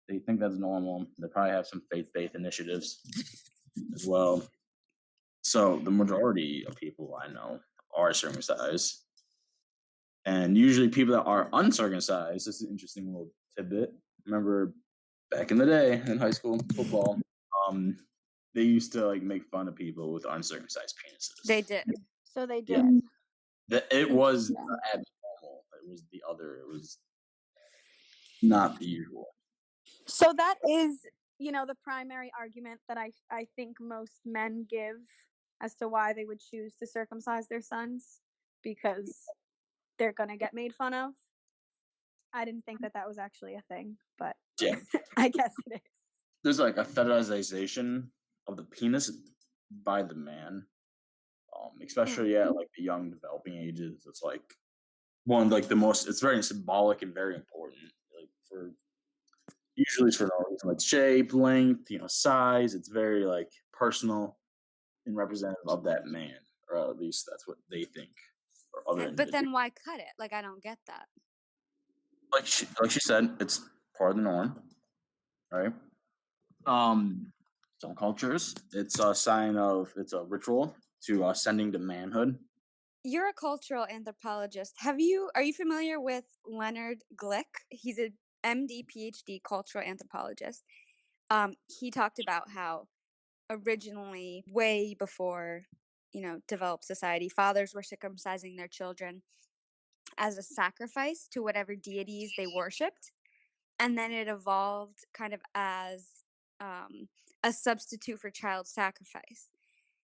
They think that's normal. They probably have some faith-based initiatives as well. So the majority of people I know are circumcised. And usually people that are uncircumcised, this is an interesting little tidbit. Remember back in the day in high school football, they used to like make fun of people with uncircumcised penises. They did. So they did. Yeah. It was abnormal. It was the other. It was not the usual. So that is, the primary argument that I think most men give as to why they would choose to circumcise their sons, because they're going to get made fun of. I didn't think that was actually a thing, but yeah, I guess it is. There's like a fetishization of the penis by the man, especially at like the young developing ages. It's like one of like the most. It's very symbolic and very important. Like usually it's for no reason, like shape, length, size. It's very like personal and representative of that man, or at least that's what they think. Or other But then why cut it? Like, I don't get that. Like she said, it's part of the norm, right? Some cultures, it's a sign of, it's a ritual to ascending to manhood. You're a cultural anthropologist. Are you familiar with Leonard Glick? He's a MD, PhD cultural anthropologist. He talked about how originally, way before, developed society, fathers were circumcising their children as a sacrifice to whatever deities they worshipped. And then it evolved kind of as a substitute for child sacrifice.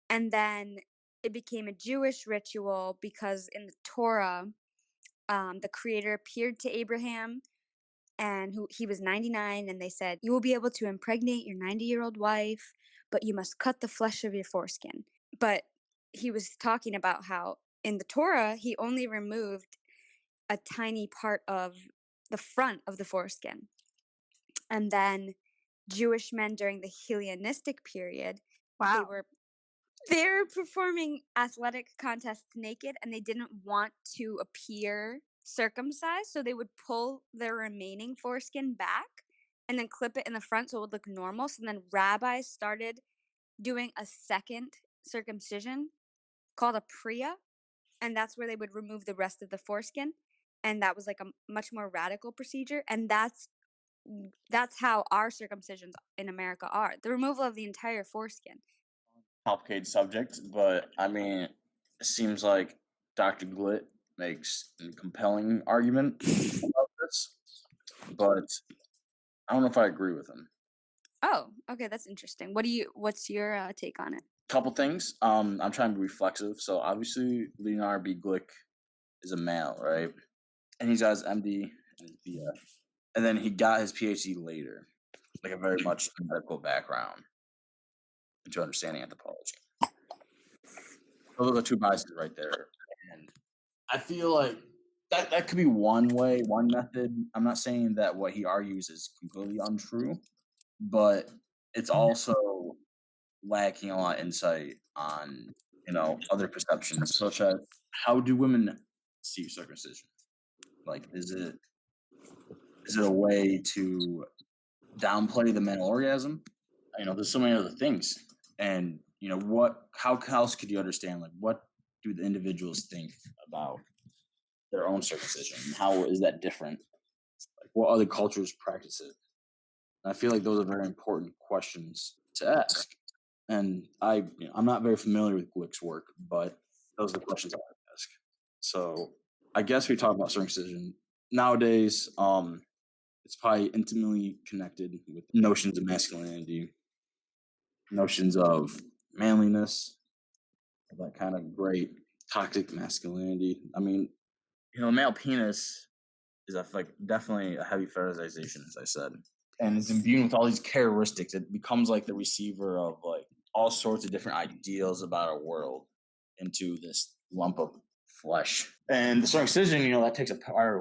And then it became a Jewish ritual because in the Torah, the Creator appeared to Abraham and he was 99, and they said, "You will be able to impregnate your 90-year-old wife, but you must cut the flesh of your foreskin." But he was talking about how in the Torah, he only removed a tiny part of the front of the foreskin. And then Jewish men during the Hellenistic period, they Wow. were performing athletic contests naked, and they didn't want to appear circumcised, so they would pull their remaining foreskin back and then clip it in the front so it would look normal. So then rabbis started doing a second circumcision called a priya, and that's where they would remove the rest of the foreskin, and that was like a much more radical procedure, and that's how our circumcisions in America are. The removal of the entire foreskin. Complicated subject, but I mean, it seems like Dr. Glitt makes a compelling argument about this, but I don't know if I agree with him. Oh, okay, that's interesting. What's your take on it? Couple things. I'm trying to be reflexive. So obviously, Leonard B. Glick is a male, right? And he's got his MD and his BF, and then he got his PhD later, like a very much medical background into understanding anthropology. Those are two biases right there, and I feel like that could be one way, one method. I'm not saying that what he argues is completely untrue, but it's also lacking a lot of insight on other perceptions, such as how do women see circumcision? Like, is it a way to downplay the male orgasm? There's so many other things, and how else could you understand, like, what do the individuals think about their own circumcision? How is that different? Like, what other cultures practice it? And I feel like those are very important questions to ask. And I'm not very familiar with Glick's work, but those are the questions I would ask. So I guess we talk about circumcision nowadays. It's probably intimately connected with notions of masculinity, notions of manliness, that kind of great toxic masculinity. I mean, the male penis is definitely a heavy fetishization, as I said, and it's imbued with all these characteristics. It becomes like the receiver of like all sorts of different ideals about our world into this lump of flesh. And the circumcision, that takes a part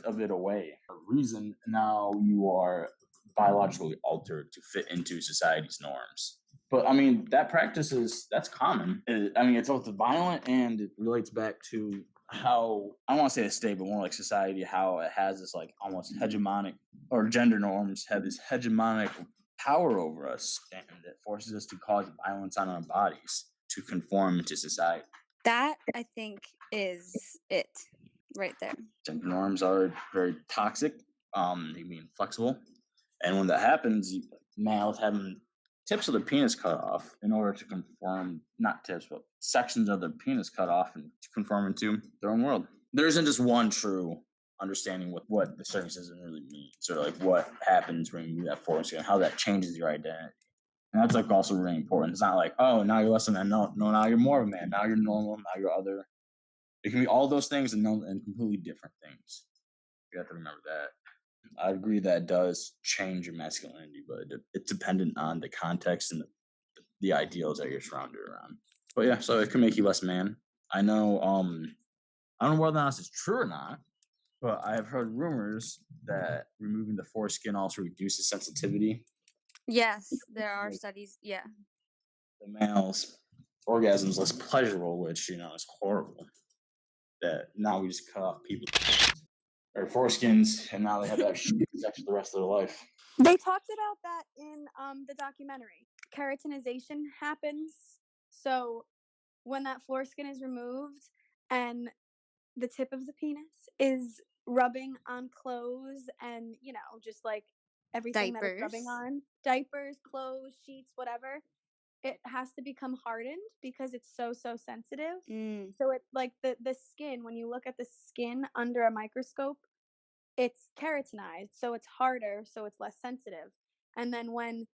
of it away. For a reason, now you are biologically altered to fit into society's norms. But I mean, that's common. It's both violent and it relates back to how, I don't want to say the state, but more like society, how it has this like almost hegemonic, or gender norms have this hegemonic power over us, and it forces us to cause violence on our bodies to conform to society. That, I think, is it right there. Gender norms are very toxic. They mean flexible, and when that happens, males having tips of their penis cut off in order to conform, not tips, but sections of their penis cut off and to conform into their own world. There isn't just one true understanding what the circumcision really means, or like what happens when you do that foreskin and how that changes your identity. And that's like also really important. It's not like, oh, now you're less than a man. No, now you're more of a man. Now you're normal. Now you're other. It can be all those things and completely different things. You have to remember that. I agree that it does change your masculinity, but it's dependent on the context and the ideals that you're surrounded around. But yeah, so it can make you less man. I know. I don't know whether or not this is true or not, but I have heard rumors that removing the foreskin also reduces sensitivity. Yes, there are studies. Yeah. The male's orgasm is less pleasurable, which is horrible. That now we just cut off people's foreskins, and now they have that sex for the rest of their life. They talked about that in the documentary. Keratinization happens. So when that foreskin is removed and the tip of the penis is rubbing on clothes and, just like everything that it's rubbing on, diapers, clothes, sheets, whatever, it has to become hardened because it's so sensitive. So it like the skin, when you look at the skin under a microscope, it's keratinized, so it's harder, so it's less sensitive. And then when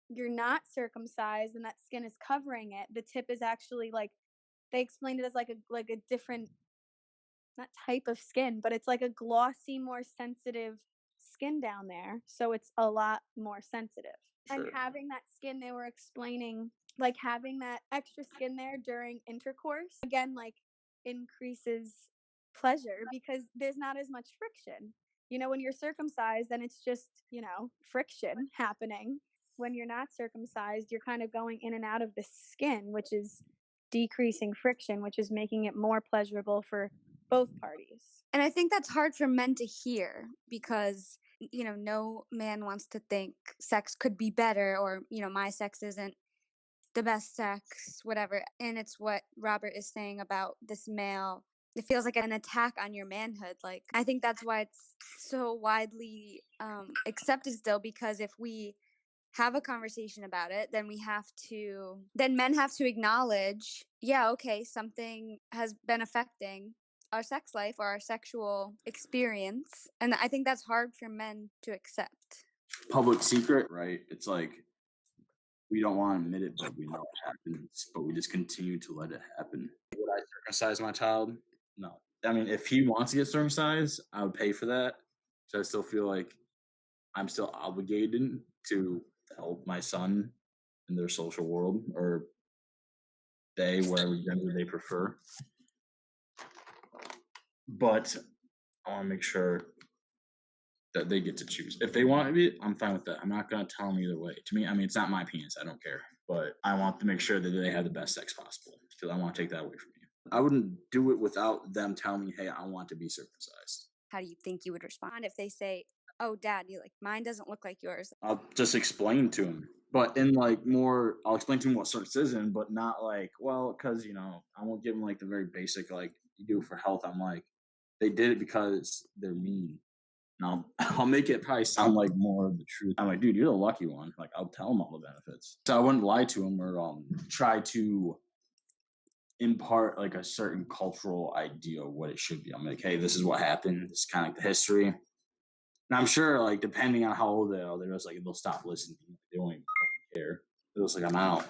you're not circumcised and that skin is covering it, the tip is actually like, they explained it as like a different not type of skin, but it's like a glossy, more sensitive skin down there. So it's a lot more sensitive. And Sure. having that skin, they were explaining, like having that extra skin there during intercourse, again, like increases pleasure because there's not as much friction. When you're circumcised, then it's just, friction happening. When you're not circumcised, you're kind of going in and out of the skin, which is decreasing friction, which is making it more pleasurable for both parties. And I think that's hard for men to hear because, no man wants to think sex could be better or, my sex isn't the best sex, whatever. And it's what Robert is saying about this male. It feels like an attack on your manhood. Like, I think that's why it's so widely accepted still, because if we have a conversation about it, then men have to acknowledge, yeah, okay, something has been affecting our sex life or our sexual experience. And I think that's hard for men to accept. Public secret, right? It's like we don't want to admit it, but we know it happens, but we just continue to let it happen. Would I circumcise my child? No. I mean, if he wants to get circumcised, I would pay for that. So I still feel like I'm still obligated to help my son in their social world, or they, whatever gender they prefer. But I want to make sure that they get to choose. If they want to be, I'm fine with that. I'm not going to tell them either way. To me, I mean, it's not my penis. I don't care. But I want to make sure that they have the best sex possible because I want to take that away from you. I wouldn't do it without them telling me, hey, I want to be circumcised. How do you think you would respond if they say, oh, Dad, mine doesn't look like yours? I'll just explain to them. But I'll explain to them what circumcision, but not like, well, because, I won't give them like the very basic, like you do for health. I'm like, they did it because they're mean. And I'll make it probably sound like more of the truth. I'm like, dude, you're the lucky one. Like, I'll tell them all the benefits. So I wouldn't lie to them or try to impart like a certain cultural idea of what it should be. I'm like, hey, this is what happened. It's kind of like the history. And I'm sure, like, depending on how old they are, they're just like, they'll stop listening. They won't even care. They're just like, I'm out.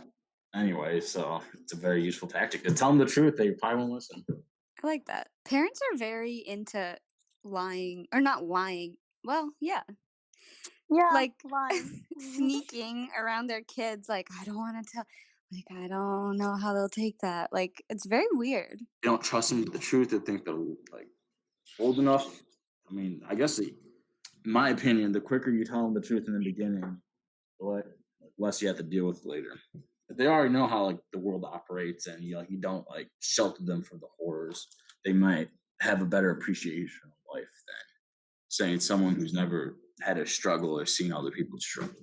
Anyway, so it's a very useful tactic. To tell them the truth, they probably won't listen. I like that. Parents are very into lying, or not lying. Well, yeah. Yeah, like lying. sneaking around their kids. Like, I don't want to tell. Like, I don't know how they'll take that. Like, it's very weird. They don't trust them with the truth. They think they're like old enough. I mean, I guess in my opinion, the quicker you tell them the truth in the beginning, the less you have to deal with later. If they already know how like the world operates and you don't like shelter them from the horrors, they might have a better appreciation of life than saying someone who's never had a struggle or seen other people struggle.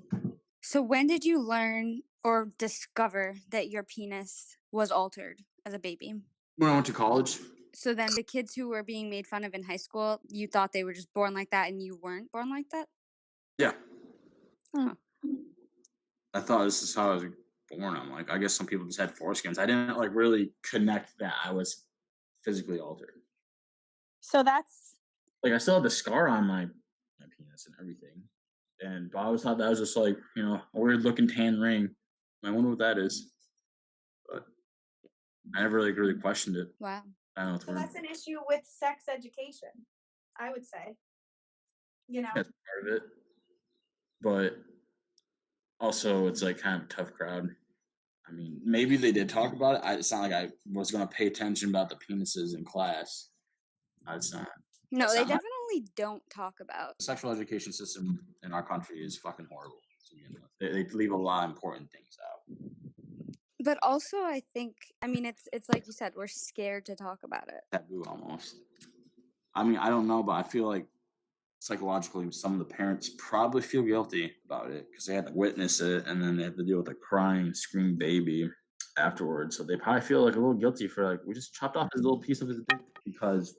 So when did you learn or discover that your penis was altered as a baby? When I went to college. So then the kids who were being made fun of in high school, you thought they were just born like that and you weren't born like that? Yeah. Huh. I thought this is how I was born. I'm like, I guess some people just had foreskins. I didn't like really connect that I was physically altered. So that's like I still have the scar on my penis and everything. And I always thought that was just like, a weird looking tan ring. I wonder what that is. But I never really questioned it. Wow. I don't know. So that's an issue with sex education, I would say. That's part of it. But also it's like kind of a tough crowd. I mean, maybe they did talk about it. It's not like I was going to pay attention about the penises in class. It's not. No, they definitely don't talk about. The sexual education system in our country is fucking horrible to begin with. They leave a lot of important things out. But also, I think, it's like you said, we're scared to talk about it. Taboo almost. I mean, I don't know, but I feel like psychologically some of the parents probably feel guilty about it because they had to witness it and then they have to deal with a crying, screaming baby afterwards. So they probably feel like a little guilty for like, we just chopped off this little piece of his dick because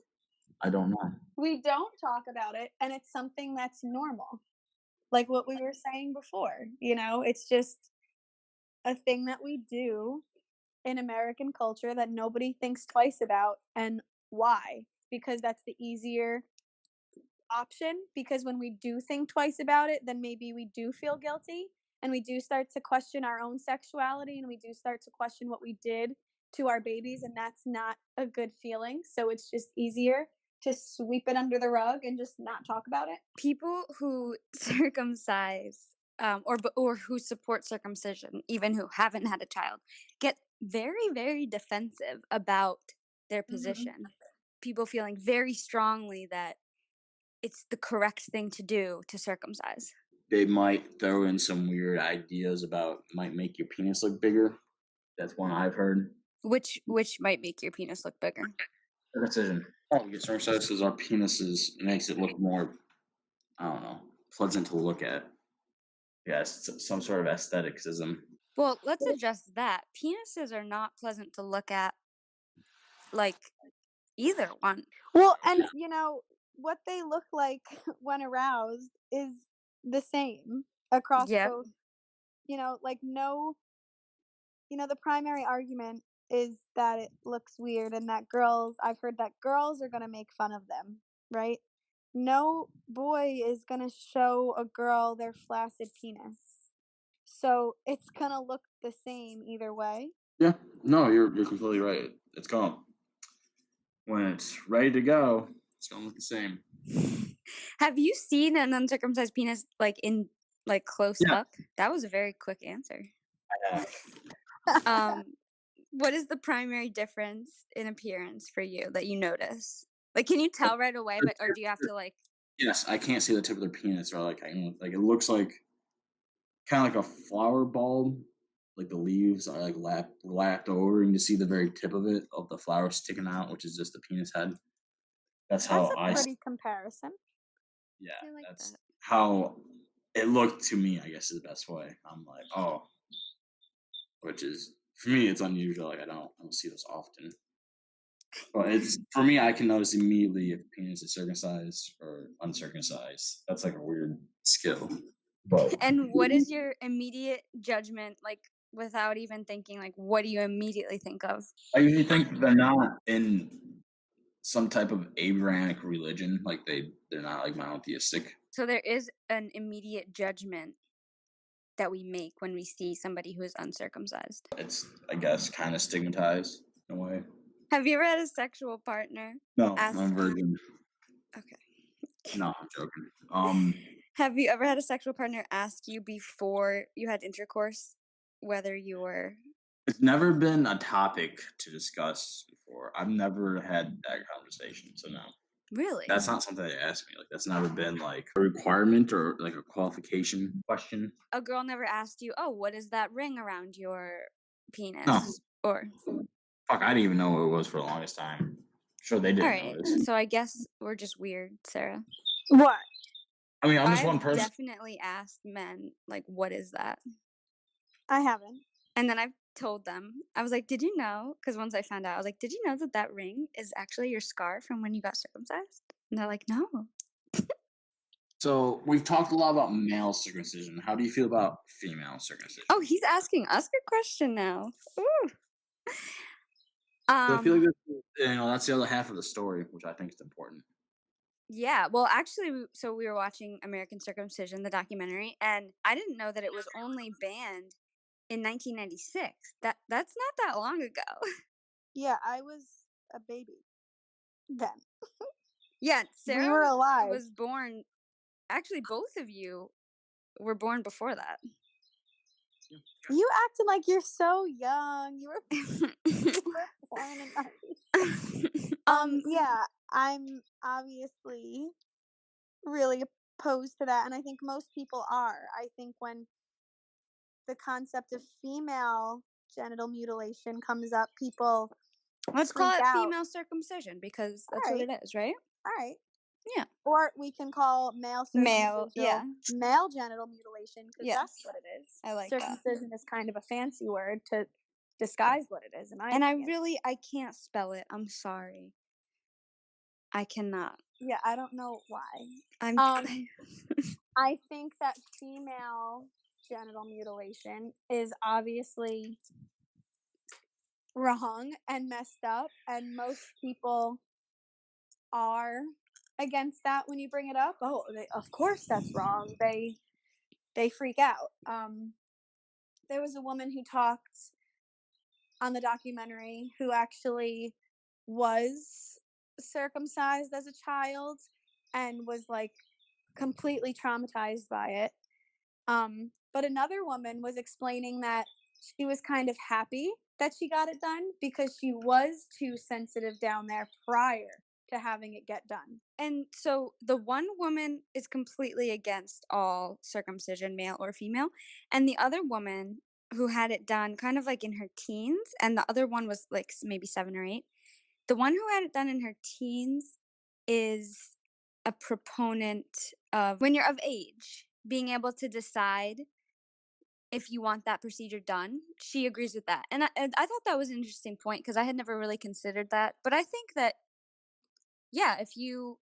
I don't know. We don't talk about it, and it's something that's normal. Like what we were saying before, it's just a thing that we do in American culture that nobody thinks twice about. And why? Because that's the easier option. Because when we do think twice about it, then maybe we do feel guilty and we do start to question our own sexuality and we do start to question what we did to our babies, and that's not a good feeling. So it's just easier to sweep it under the rug and just not talk about it. People who circumcise or who support circumcision, even who haven't had a child, get very, very defensive about their position. People feeling very strongly that it's the correct thing to do to circumcise. They might throw in some weird ideas about might make your penis look bigger. That's one I've heard. Which might make your penis look bigger. Circumcision. Oh, we get circumcised because our penises makes it look more, I don't know, pleasant to look at. Yeah, it's some sort of aestheticism. Well, let's address that. Penises are not pleasant to look at, like either one. Well, and what they look like when aroused is the same across both. Like no. The primary argument is that it looks weird and that I've heard that girls are going to make fun of them, right? No boy is going to show a girl their flaccid penis. So it's going to look the same either way. Yeah, no, you're completely right. It's going, when it's ready to go, it's going to look the same. Have you seen an uncircumcised penis close up? That was a very quick answer. What is the primary difference in appearance for you that you notice? Like, can you tell right away, or do you have to like? Yes, I can't see the tip of their penis, or like it looks like kind of like a flower bulb. Like the leaves are like lapped over, and you see the very tip of it, of the flower sticking out, which is just the penis head. That's how a pretty comparison. Yeah, like that's that. how it looked to me, I guess is the best way. I'm like, oh, which is, for me, it's unusual. Like I don't see this often. But it's, for me, I can notice immediately if penis is circumcised or uncircumcised. That's like a weird skill. But And what is your immediate judgment, like without even thinking, like what do you immediately think of? I usually think they're not in some type of Abrahamic religion, like they're not like monotheistic. So there is an immediate judgment that we make when we see somebody who is uncircumcised. It's, I guess, kind of stigmatized in a way. Have you ever had a sexual partner? No, I'm a virgin. Okay. No, I'm joking. Have you ever had a sexual partner ask you before you had intercourse whether you were? It's never been a topic to discuss before. I've never had that conversation, so no. Really? That's not something they asked me. Like that's never been like a requirement or like a qualification question. A girl never asked you, "Oh, what is that ring around your penis?" No. Or fuck, I didn't even know what it was for the longest time. Sure, they didn't. All right, notice. so I guess we're just weird, Sarah. What? I mean, I'm just I've one person. definitely asked men, like, what is that? I haven't. And then I've told them, I was like, did you know? Because once I found out, I was like, did you know that ring is actually your scar from when you got circumcised? And they're like, no. So we've talked a lot about male circumcision. How do you feel about female circumcision? Oh, he's asking us a question now. Ooh. So I feel like that's the other half of the story, which I think is important. Yeah, well, actually, so we were watching American Circumcision, the documentary, and I didn't know that it was only banned in 1996. That's not that long ago. Yeah, I was a baby then. Yeah, Sarah we were alive. Was born. Actually, both of you were born before that. You acting like you're so young. You were born in the 90s. Yeah, I'm obviously really opposed to that, and I think most people are. I think when the concept of female genital mutilation comes up, people let's call it out. Female circumcision because that's what it is, right? All right. Yeah. Or we can call male circumcision male genital mutilation because that's what it is. I like circumcision is kind of a fancy word to disguise what it is. And I can't spell it. I'm sorry. I cannot. Yeah, I don't know why. I think that female genital mutilation is obviously wrong and messed up, and most people are against that when you bring it up. Oh, of course that's wrong. They freak out. There was a woman who talked on the documentary who actually was circumcised as a child and was like completely traumatized by it. But another woman was explaining that she was kind of happy that she got it done because she was too sensitive down there prior to having it get done. And so the one woman is completely against all circumcision, male or female, and the other woman who had it done kind of like in her teens, and the other one was like maybe 7 or 8. The one who had it done in her teens is a proponent of when you're of age, being able to decide if you want that procedure done. She agrees with that. And I thought that was an interesting point because I had never really considered that. But I think that, yeah, if you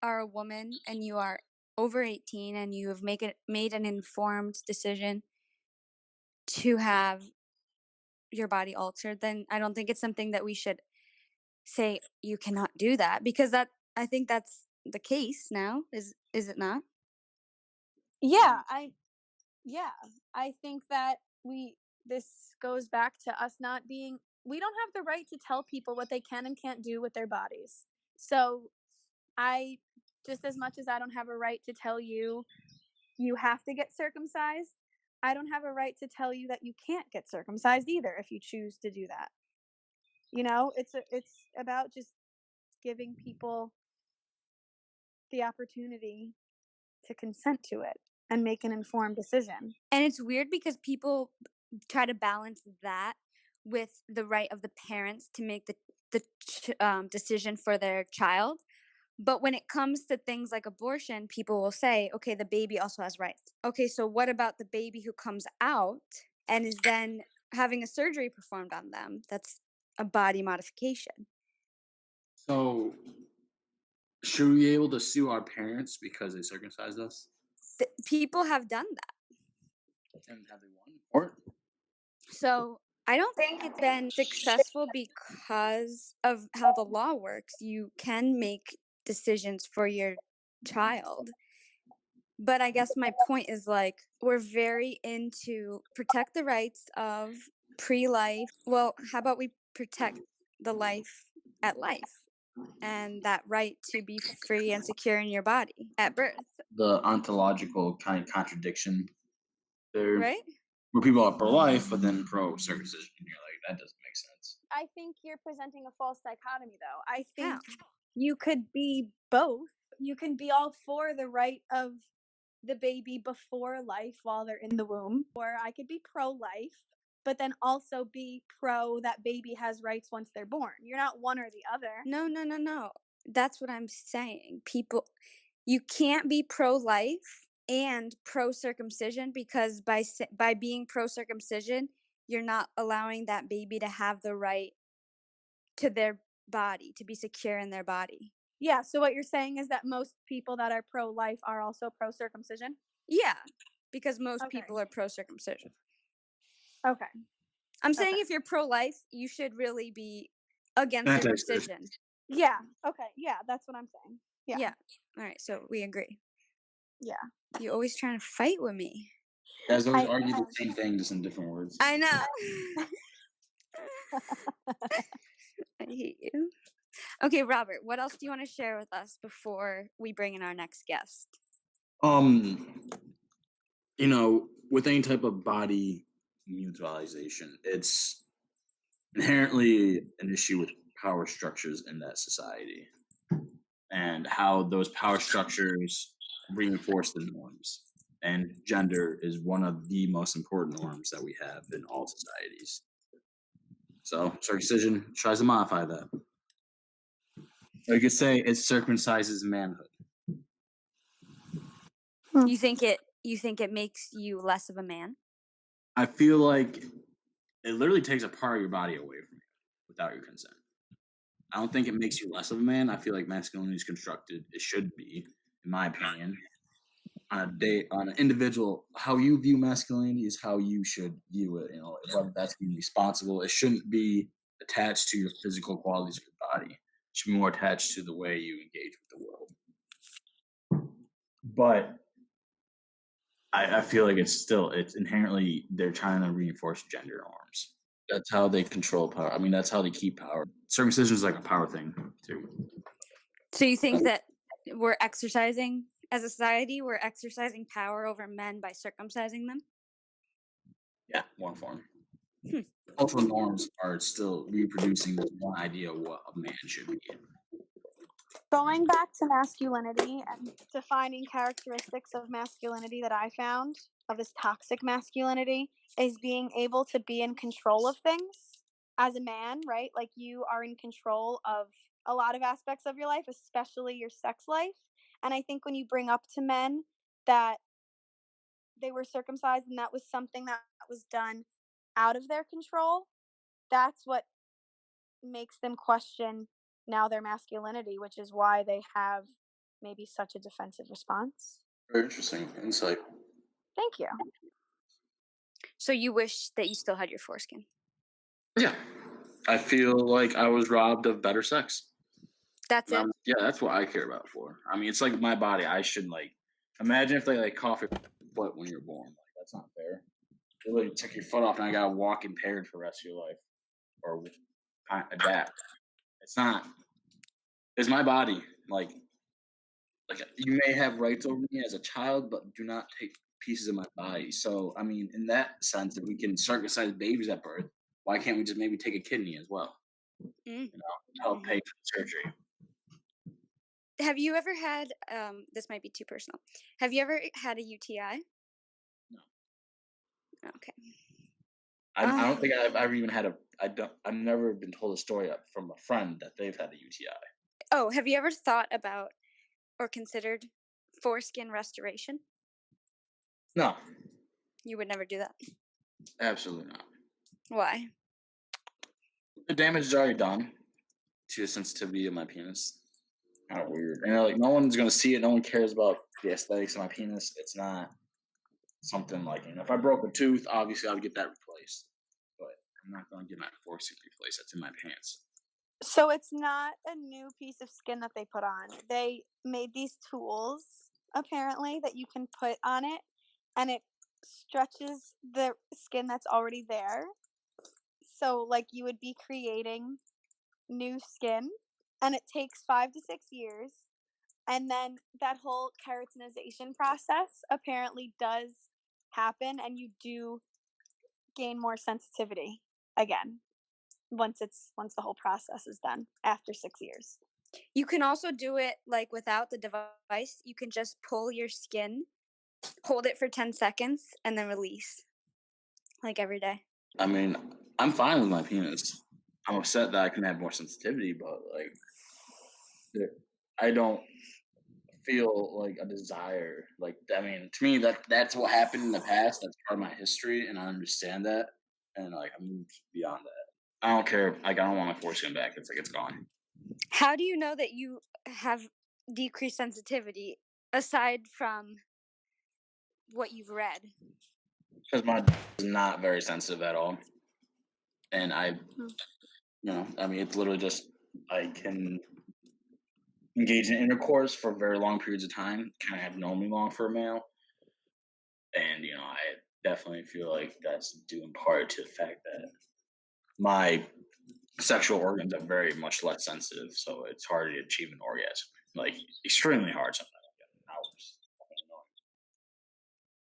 are a woman and you are over 18 and you have made an informed decision to have your body altered, then I don't think it's something that we should say you cannot do that, because that, I think that's the case now, is it not? Yeah, I think that this goes back to us not being, we don't have the right to tell people what they can and can't do with their bodies. So I, just as much as I don't have a right to tell you you have to get circumcised, I don't have a right to tell you that you can't get circumcised either if you choose to do that. You know, it's about just giving people the opportunity to consent to it and make an informed decision. And it's weird because people try to balance that with the right of the parents to make the decision for their child. But when it comes to things like abortion, people will say, okay, the baby also has rights. Okay, so what about the baby who comes out and is then having a surgery performed on them? That's a body modification. So, should we be able to sue our parents because they circumcised us? People have done that. And have they won? Or So I don't think it's been successful because of how the law works. You can make decisions for your child. But I guess my point is, like, we're very into protect the rights of pre-life. Well, how about we protect the life at life and that right to be free and secure in your body at birth, the ontological kind of contradiction there, right? where people are pro-life but then pro-circumcision, and you're like, that doesn't make sense. I think you're presenting a false dichotomy, though. I How? think you could be both. You can be all for the right of the baby before life while they're in the womb, or I could be pro-life, but then also be pro that baby has rights once they're born. You're not one or the other. No. That's what I'm saying. You can't be pro-life and pro-circumcision, because by being pro-circumcision, you're not allowing that baby to have the right to their body, to be secure in their body. Yeah, so what you're saying is that most people that are pro-life are also pro-circumcision? Yeah, because most Okay. people are pro-circumcision. Okay. I'm saying Okay. if you're pro-life, you should really be against Anti-circumcision. circumcision. Yeah. Okay. Yeah, that's what I'm saying. Yeah. All right, so we agree. Yeah. You're always trying to fight with me. You guys always I argue am. the same thing, just in different words. I know. I hate you. Okay, Robert, what else do you want to share with us before we bring in our next guest? You know, with any type of body mutilation, it's inherently an issue with power structures in that society and how those power structures reinforce the norms. And gender is one of the most important norms that we have in all societies. So circumcision tries to modify that. Or you could say it circumcises manhood. You think it makes you less of a man? I feel like it literally takes a part of your body away from you without your consent. I don't think it makes you less of a man. I feel like masculinity is constructed. It should be, in my opinion, on an individual. How you view masculinity is how you should view it. You know, whether that's being responsible. It shouldn't be attached to your physical qualities of your body. It should be more attached to the way you engage with the world. But I feel like it's inherently they're trying to reinforce gender norms. That's how they control power. I mean, that's how they keep power. Circumcision is like a power thing too. So you think that we're exercising, as a society, we're exercising power over men by circumcising them? Yeah, one form. Hmm. Cultural norms are still reproducing this one idea of what a man should be. Going back to masculinity and defining characteristics of masculinity that I found, of this toxic masculinity, is being able to be in control of things as a man, right? Like you are in control of a lot of aspects of your life, especially your sex life. And I think when you bring up to men that they were circumcised and that was something that was done out of their control, that's what makes them question now their masculinity, which is why they have maybe such a defensive response. Very interesting insight. Thank you. So you wish that you still had your foreskin? Yeah, I feel like I was robbed of better sex. That's it? Yeah, that's what I care about it for. I mean, it's like my body. I should like imagine if they like cough your foot when you're born. Like that's not fair. They literally took your foot off, and I gotta walk impaired for the rest of your life, or adapt. It's not. It's my body. Like you may have rights over me as a child, but do not take pieces of my body. So, I mean, in that sense, if we can circumcise babies at birth, why can't we just maybe take a kidney as well? Mm. To help pay for the surgery. Have you ever had, this might be too personal, have you ever had a UTI? No. Okay. I don't think I've ever even had I've never been told a story from a friend that they've had a UTI. Oh, have you ever thought about or considered foreskin restoration? No, You would never do that. absolutely not. Why? The damage is already done to the sensitivity of my penis. Kind of weird. And like, no one's gonna see it. No one cares about the aesthetics of my penis. It's not something like, if I broke a tooth, obviously I would get that replaced. But I'm not gonna get my foreskin replaced. That's in my pants. So it's not a new piece of skin that they put on. They made these tools, apparently, that you can put on it, and it stretches the skin that's already there. So, like, you would be creating new skin, and it takes 5 to 6 years. And then that whole keratinization process apparently does happen, and you do gain more sensitivity again once the whole process is done after 6 years. You can also do it like without the device. You can just pull your skin, hold it for 10 seconds, and then release. Like every day. I mean, I'm fine with my penis. I'm upset that I can have more sensitivity, but like, I don't feel like a desire. Like, I mean, to me, that's what happened in the past. That's part of my history, and I understand that. And like, I moved beyond that. I don't care. Like, I don't want my foreskin back. It's like it's gone. How do you know that you have decreased sensitivity aside from what you've read? Because my is not very sensitive at all, and I mean, it's literally just I can engage in intercourse for very long periods of time, kind of abnormally long for a male, and I definitely feel like that's due in part to the fact that my sexual organs are very much less sensitive, so it's hard to achieve an orgasm, like extremely hard sometimes.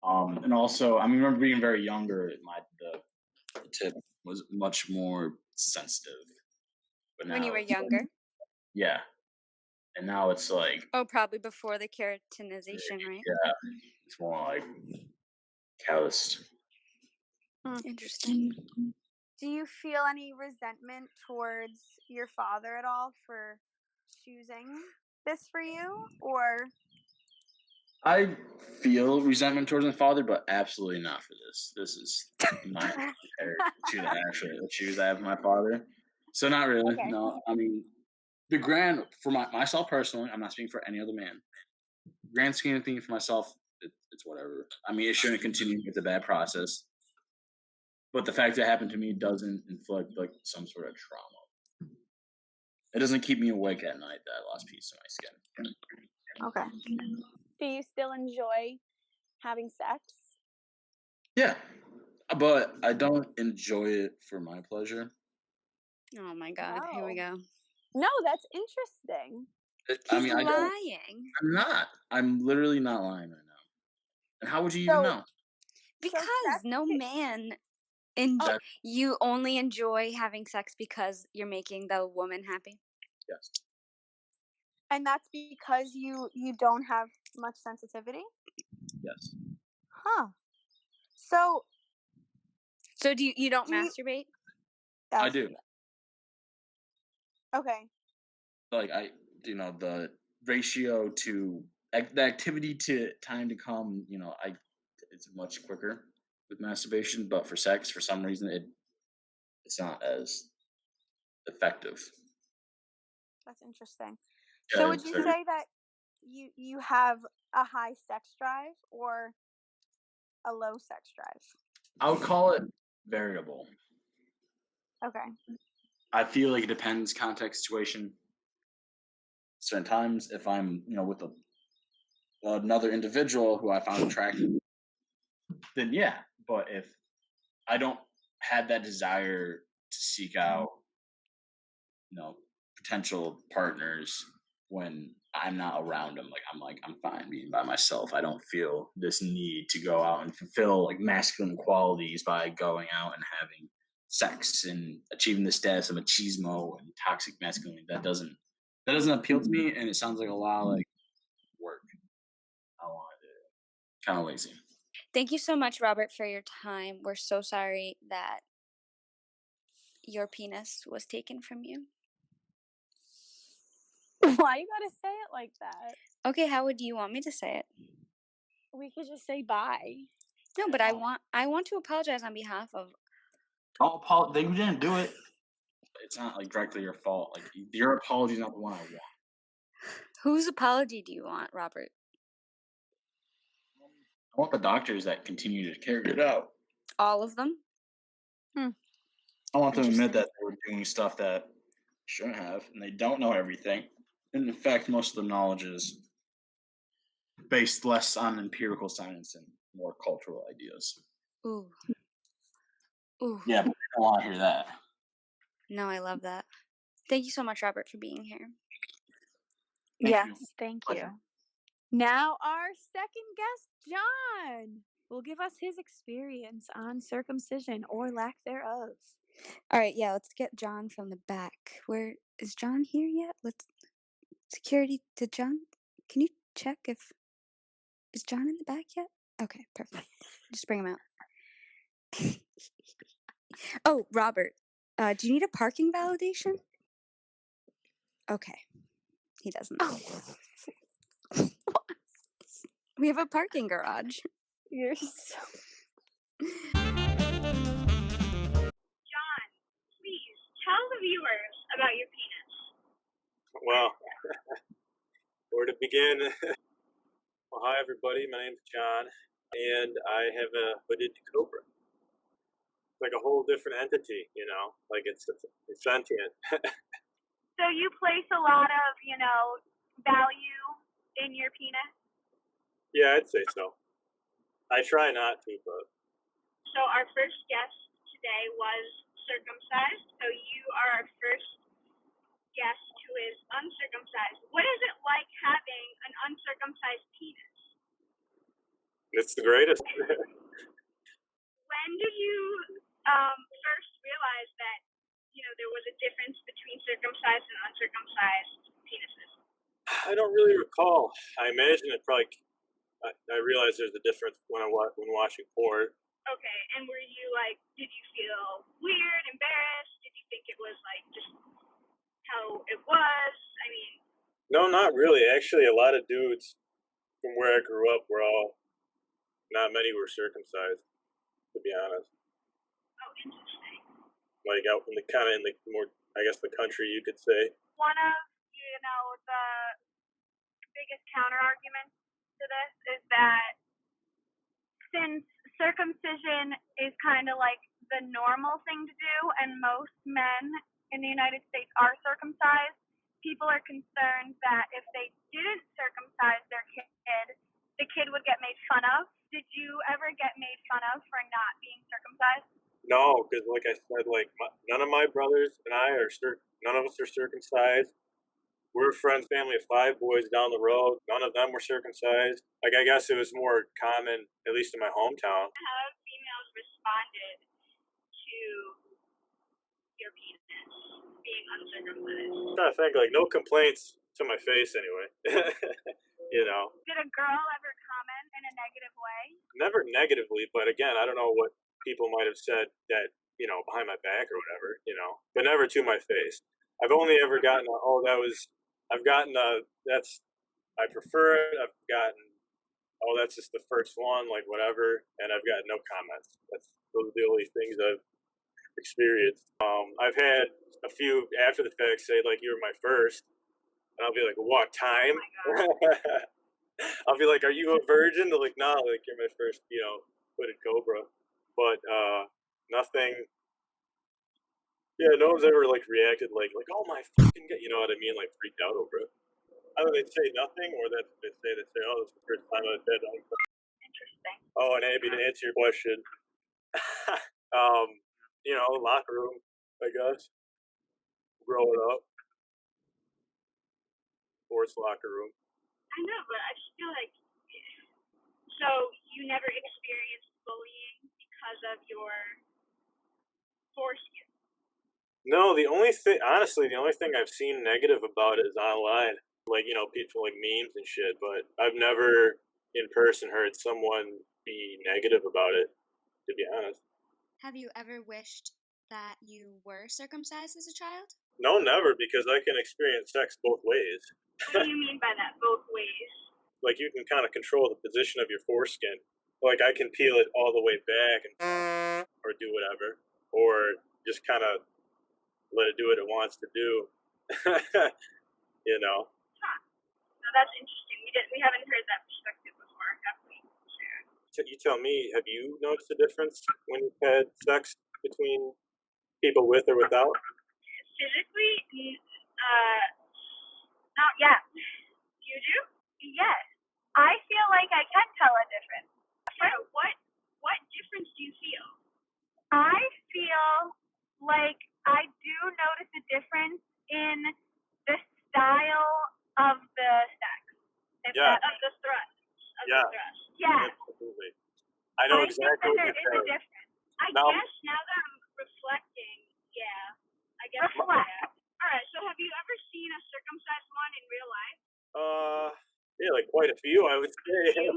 Hours. And also, I remember being very younger. The tip was much more sensitive. But now When you were younger? Yeah. And now it's like... Oh, probably before the keratinization, right? Yeah. It's more like calloused. Interesting. Do you feel any resentment towards your father at all for choosing this for you? Or I feel resentment towards my father, but absolutely not for this. This is not compared to the actual issues I have with my father. So not really. Okay. No, I mean, for myself personally, I'm not speaking for any other man. Grand scheme of things for myself, it's whatever. I mean, it shouldn't continue. It's a bad process. But the fact that it happened to me doesn't inflict like some sort of trauma. It doesn't keep me awake at night that I lost a piece of my skin. okay. Do you still enjoy having sex? Yeah, but I don't enjoy it for my pleasure. Oh my God, here we go. No, that's interesting. I He's mean, I don't. lying. I'm not. I'm literally not lying right now. And how would you even So, know? Because sex no ca- man That you only enjoy having sex because you're making the woman happy. yes, and that's because you don't have much sensitivity? yes, Huh. So, So do you don't do you masturbate? I that's- do. Okay. Like the ratio to the activity to time to come. It's much quicker with masturbation, but for sex, for some reason, it's not as effective. That's interesting. Yeah, So would it's you very- say that you have a high sex drive or a low sex drive? I would call it variable. Okay. I feel like it depends context situation. Certain times, if I'm with another individual who I found attractive, then yeah. But if I don't have that desire to seek out potential partners when I'm not around them, I'm fine being by myself. I don't feel this need to go out and fulfill like masculine qualities by going out and having sex and achieving the status of machismo and toxic masculinity. That doesn't appeal to me, and it sounds like a lot of like work. I want it. Kind of lazy. Thank you so much, Robert, for your time. We're so sorry that your penis was taken from you. Why you gotta say it like that? Okay, how would you want me to say it? We could just say bye. No, but I want to apologize on behalf of. Oh, Paul, they didn't do it. It's not like directly your fault. Like your apology is not the one I want. Whose apology do you want, Robert? I want the doctors that continue to carry it out. All of them? I want them to admit that they were doing stuff that shouldn't have, and they don't know everything. And in fact, most of the knowledge is based less on empirical science and more cultural ideas. Ooh. Ooh. Yeah, but I don't want to hear that. No, I love that. Thank you so much, Robert, for being here. Thank Pleasure. you. Now our second guest, John, will give us his experience on circumcision or lack thereof. All right, yeah, let's get John from the back. Where is John here yet? Security, did John? Can you check if is John in the back yet? Okay, perfect. Just bring him out. Oh, Robert, do you need a parking validation? Okay, he doesn't. We have a parking garage. You're so... John, please tell the viewers about your penis. Well, where to begin? Well, hi everybody, my name's John, and I have a hooded cobra. Like a whole different entity, like it's sentient. So you place a lot of, value in your penis? Yeah, I'd say so. I try not to, but So our first guest today was circumcised, so you are our first guest who is uncircumcised. What is it like having an uncircumcised penis? it's the greatest. When did you first realize that, there was a difference between circumcised and uncircumcised penises? I don't really recall. I imagine it probably. I realize there's a difference when watching porn. Okay, and were you did you feel weird, embarrassed? Did you think it was just how it was? I mean, No, not really. Actually, a lot of dudes from where I grew up not many were circumcised, to be honest. oh, interesting. Like out in the more, I guess, the country, you could say. One of, the biggest counter arguments to this is that since circumcision is kind of like the normal thing to do, and most men in the United States are circumcised, people are concerned that if they didn't circumcise their kid, the kid would get made fun of. Did you ever get made fun of for not being circumcised? No, because like I said, like none of my brothers and I are none of us are circumcised. We're friends, family of 5 boys down the road. None of them were circumcised. Like, I guess it was more common, at least in my hometown. How have females responded to your penis being uncircumcised? I'm trying to think, like, no complaints to my face anyway. You know? Did a girl ever comment in a negative way? Never negatively, but again, I don't know what people might have said that, you know, behind my back or whatever, you know, but never to my face. I've only ever gotten I've gotten I prefer it. I've gotten, that's just the first one, like whatever, and I've got no comments. Those are the only things I've experienced. I've had a few after the fact say like, "You were my first," and I'll be like, "What time?" I'll be like, "Are you a virgin?" They're like, "No, like you're my first, you know, hooded cobra." But nothing. Yeah, no one's ever like reacted like, "Oh my fucking god," you know what I mean? Like freaked out over it. Either they say nothing, or that they say, "Oh, this is the first time I've been on." Interesting. Oh, and Abby, to answer your question, you know, locker room, I guess, growing up, sports locker room. I know, but I just feel like, so you never experienced bullying because of your foreskin? No, honestly, the only thing I've seen negative about it is online. Like, you know, people like memes and shit, but I've never in person heard someone be negative about it, to be honest. Have you ever wished that you were circumcised as a child? No, never, because I can experience sex both ways. What do you mean by that, both ways? Like, you can kind of control the position of your foreskin. Like, I can peel it all the way back and or do whatever, or just kind of let it do what it wants to do. You know. Huh. No, that's interesting. We haven't heard that perspective before, have we? Sure. So you tell me, have you noticed a difference when you've had sex between people with or without? Physically, not yet. You do? Yes. I feel like I can tell a difference. What difference do you feel? I feel like I do notice a difference in the style of the sex. Of the thrust. The thrust. Yes. Absolutely. I know exactly what you're saying. There is a difference. I guess now that I'm reflecting, yeah. I guess. Reflect. Yeah. Alright, so have you ever seen a circumcised one in real life? Yeah, like quite a few, I would say.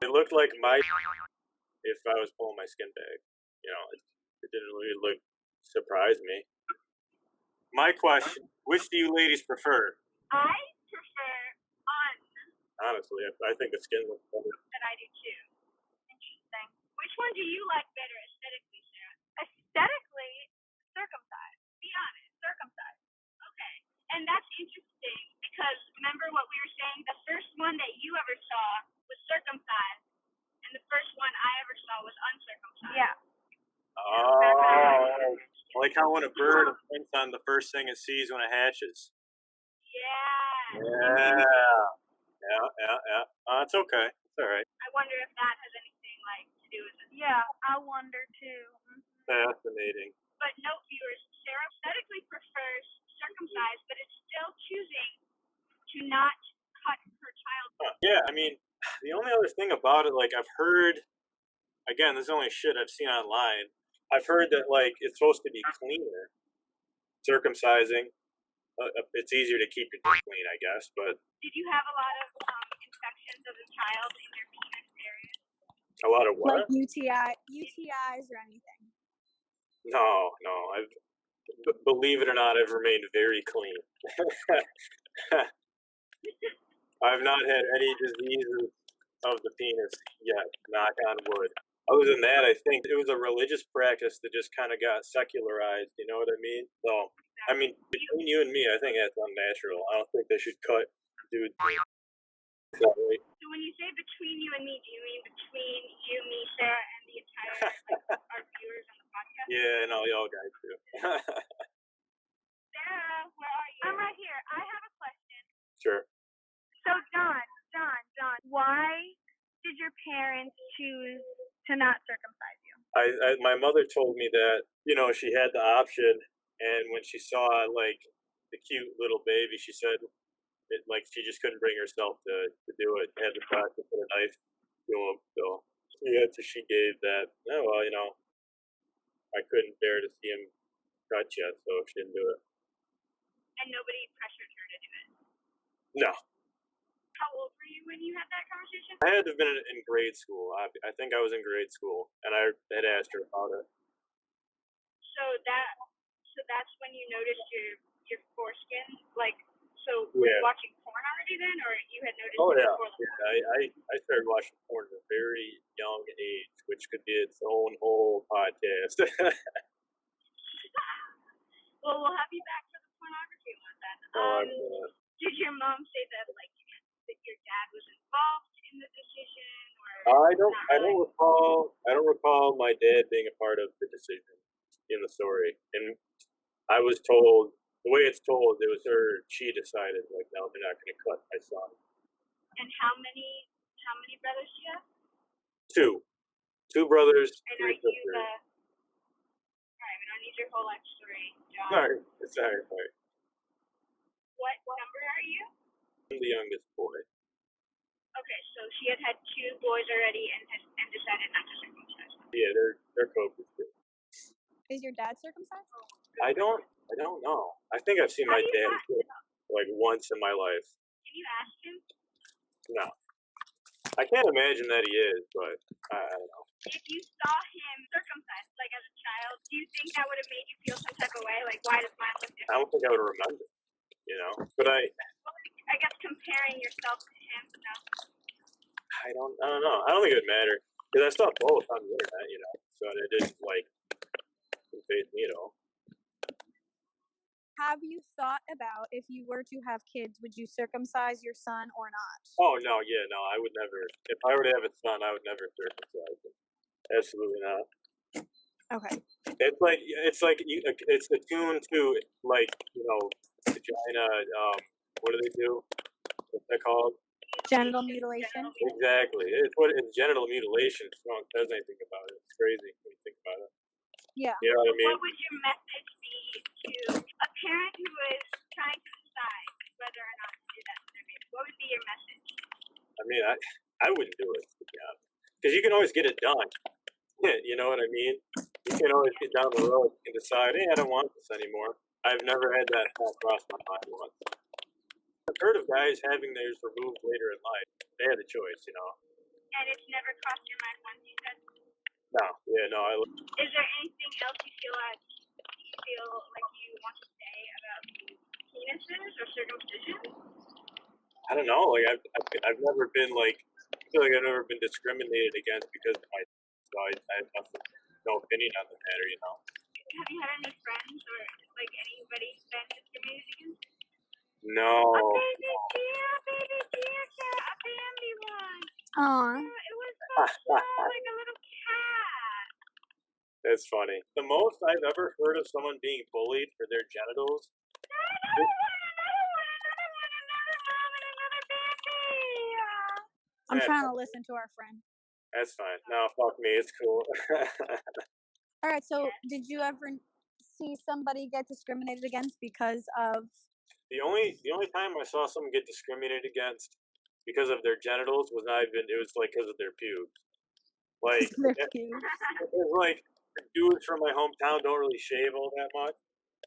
It looked like my if I was pulling my skin back. You know, it didn't really surprise me. My question, which do you ladies prefer? I prefer un. Honestly, I think the skin looks better. And I do too. Interesting. Which one do you like better aesthetically, Sarah? Aesthetically, circumcised. Be honest, circumcised. Okay. And that's interesting because remember what we were saying? The first one that you ever saw was circumcised, and the first one I ever saw was uncircumcised. Yeah. Oh, like how when a bird thinks on the first thing it sees when it hatches. Yeah. Yeah. It's okay. It's all right. I wonder if that has anything to do with it. Yeah, I wonder too. Fascinating. But note, viewers, Sarah aesthetically prefers circumcised, but is still choosing to not cut her child. Yeah, I mean, the only other thing about it, like I've heard, again, this is only shit I've seen online. I've heard that it's supposed to be cleaner, circumcising. It's easier to keep your dick clean, I guess. But did you have a lot of infections as a child in your penis area? A lot of what? Like UTIs or anything? No. Believe it or not, I've remained very clean. I've not had any diseases of the penis yet, knock on wood. Other than that, I think it was a religious practice that just kind of got secularized, you know what I mean? So, I mean, between you and me, I think that's unnatural. I don't think they should cut dudes. So when you say between you and me, do you mean between you, me, Sarah, and the entire, our viewers on the podcast? Yeah, and all y'all guys too. Sarah, where are you? I'm right here. I have a question. Sure. So, John, why choose to not circumcise you? My mother told me that, she had the option, and when she saw, like, the cute little baby, she said she just couldn't bring herself to do it. Had to put a knife to him. So the answer she gave that, oh, well, I couldn't bear to see him cut yet, so she didn't do it. And nobody pressured her to do it? No. How old were you when you had that conversation? I had to have been in grade school. I think I was in grade school, and I had asked her about it. So that's when you noticed your foreskin? Like, so were you Yeah. watching porn already then, or you had noticed Oh it yeah, before that? I started watching porn at a very young age, which could be its own whole podcast. Well, we'll have you back for the pornography one then. Did your mom say that that your dad was involved in the decision, or I don't recall my dad being a part of the decision in the story, and I was told the way it's told, it was her. She decided no, they're not going to cut my son. And how many brothers do you have? Two brothers, And three sisters. Alright, we don't need your whole life story, John. Sorry. What number are you? I'm the youngest boy. Okay, so she had two boys already and decided not to circumcise them. Yeah, they're Cobras too. Is your dad circumcised? I don't know. I think I've seen my dad once in my life. Can you ask him? No. I can't imagine that he is, but I don't know. If you saw him circumcised, as a child, do you think that would have made you feel some type of way? Why does mine look different? I don't think I would have remembered, But I guess comparing yourself to him, no? I don't know. I don't think it would matter. Because I saw both on the internet, so it didn't, faze me at all. Have you thought about if you were to have kids, would you circumcise your son or not? Oh, no, I would never. If I were to have a son, I would never circumcise him. Absolutely not. Okay. It's attuned to, vagina, what do they do? What's that called? Genital mutilation? Exactly. It's genital mutilation. If no one says anything about it. It's crazy when you think about it. Yeah. You know what I mean? What would your message be to a parent who is trying to decide whether or not to do that to their baby? What would be your message? I mean, I wouldn't do it, to be honest. Because you can always get it done. You know what I mean? You can always get down the road and decide, hey, I don't want this anymore. I've never had that thought cross my mind once. I've heard of guys having theirs removed later in life. They had a choice, And it's never crossed your mind once, you said? No. Is there anything else you feel like you want to say about penises or circumcision? I don't know. I've never been I feel like I've never been discriminated against because of my. So I have no opinion on the matter, Have you had any friends or anybody been discriminated against? No. A baby deer, a Bambi one. Aww. It was so small, like a little cat. That's funny. The most I've ever heard of someone being bullied for their genitals. Another baby. I'm trying to listen to our friend. That's fine. No, fuck me. It's cool. All right. So, did you ever see somebody get discriminated against because of? The only time I saw someone get discriminated against because of their genitals was because of their pubes. Their pubes. Dudes from my hometown don't really shave all that much,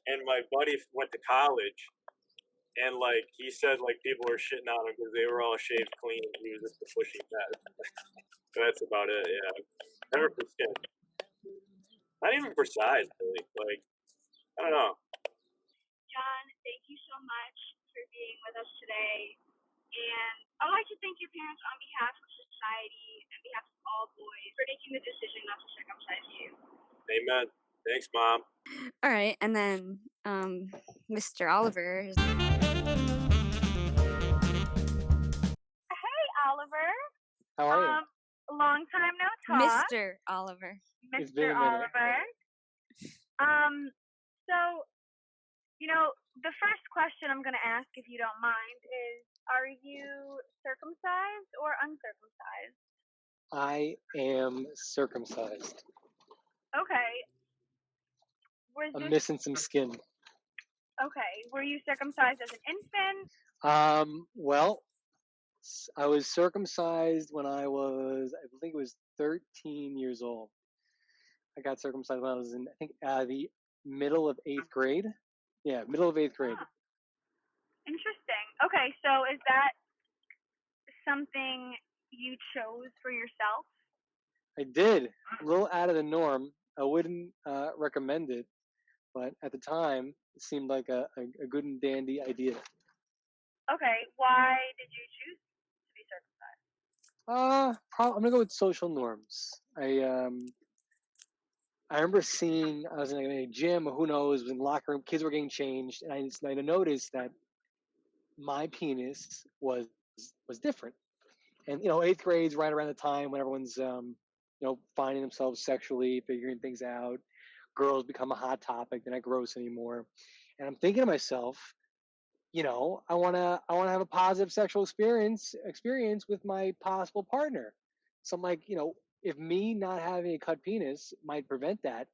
and my buddy went to college, and he said people were shitting on him because they were all shaved clean, and he was just a pushy mess. So that's about it. Yeah, never for skin. Not even for size, really. I don't know. John, thank you so much for being with us today. And I'd like to thank your parents on behalf of society and behalf of all boys for making the decision not to circumcise you. Amen. Thanks, Mom. All right, and then Mr. Oliver. Hey, Oliver. How are you? Long time no talk. Mr. Oliver. It's been Mr. a minute. Oliver. So, the first question I'm going to ask, if you don't mind, is, are you circumcised or uncircumcised? I am circumcised. Okay. Was I'm this missing some skin. okay? Were you circumcised as an infant? Well, I was circumcised when I think it was 13 years old. I got circumcised when I was in, I think, the middle of 8th grade. Yeah, middle of 8th grade. Huh. Interesting. Okay, so is that something you chose for yourself? I did. A little out of the norm. I wouldn't recommend it, but at the time, it seemed like a good and dandy idea. Okay, why did you choose to be circumcised? I'm gonna go with social norms. I remember seeing, I was in a gym, who knows, was in the locker room, kids were getting changed, and I noticed that my penis was different. And 8th grade's right around the time when everyone's finding themselves sexually, figuring things out. Girls become a hot topic. They're not gross anymore. And I'm thinking to myself, I wanna have a positive sexual experience with my possible partner. So I'm like, if me not having a cut penis might prevent that,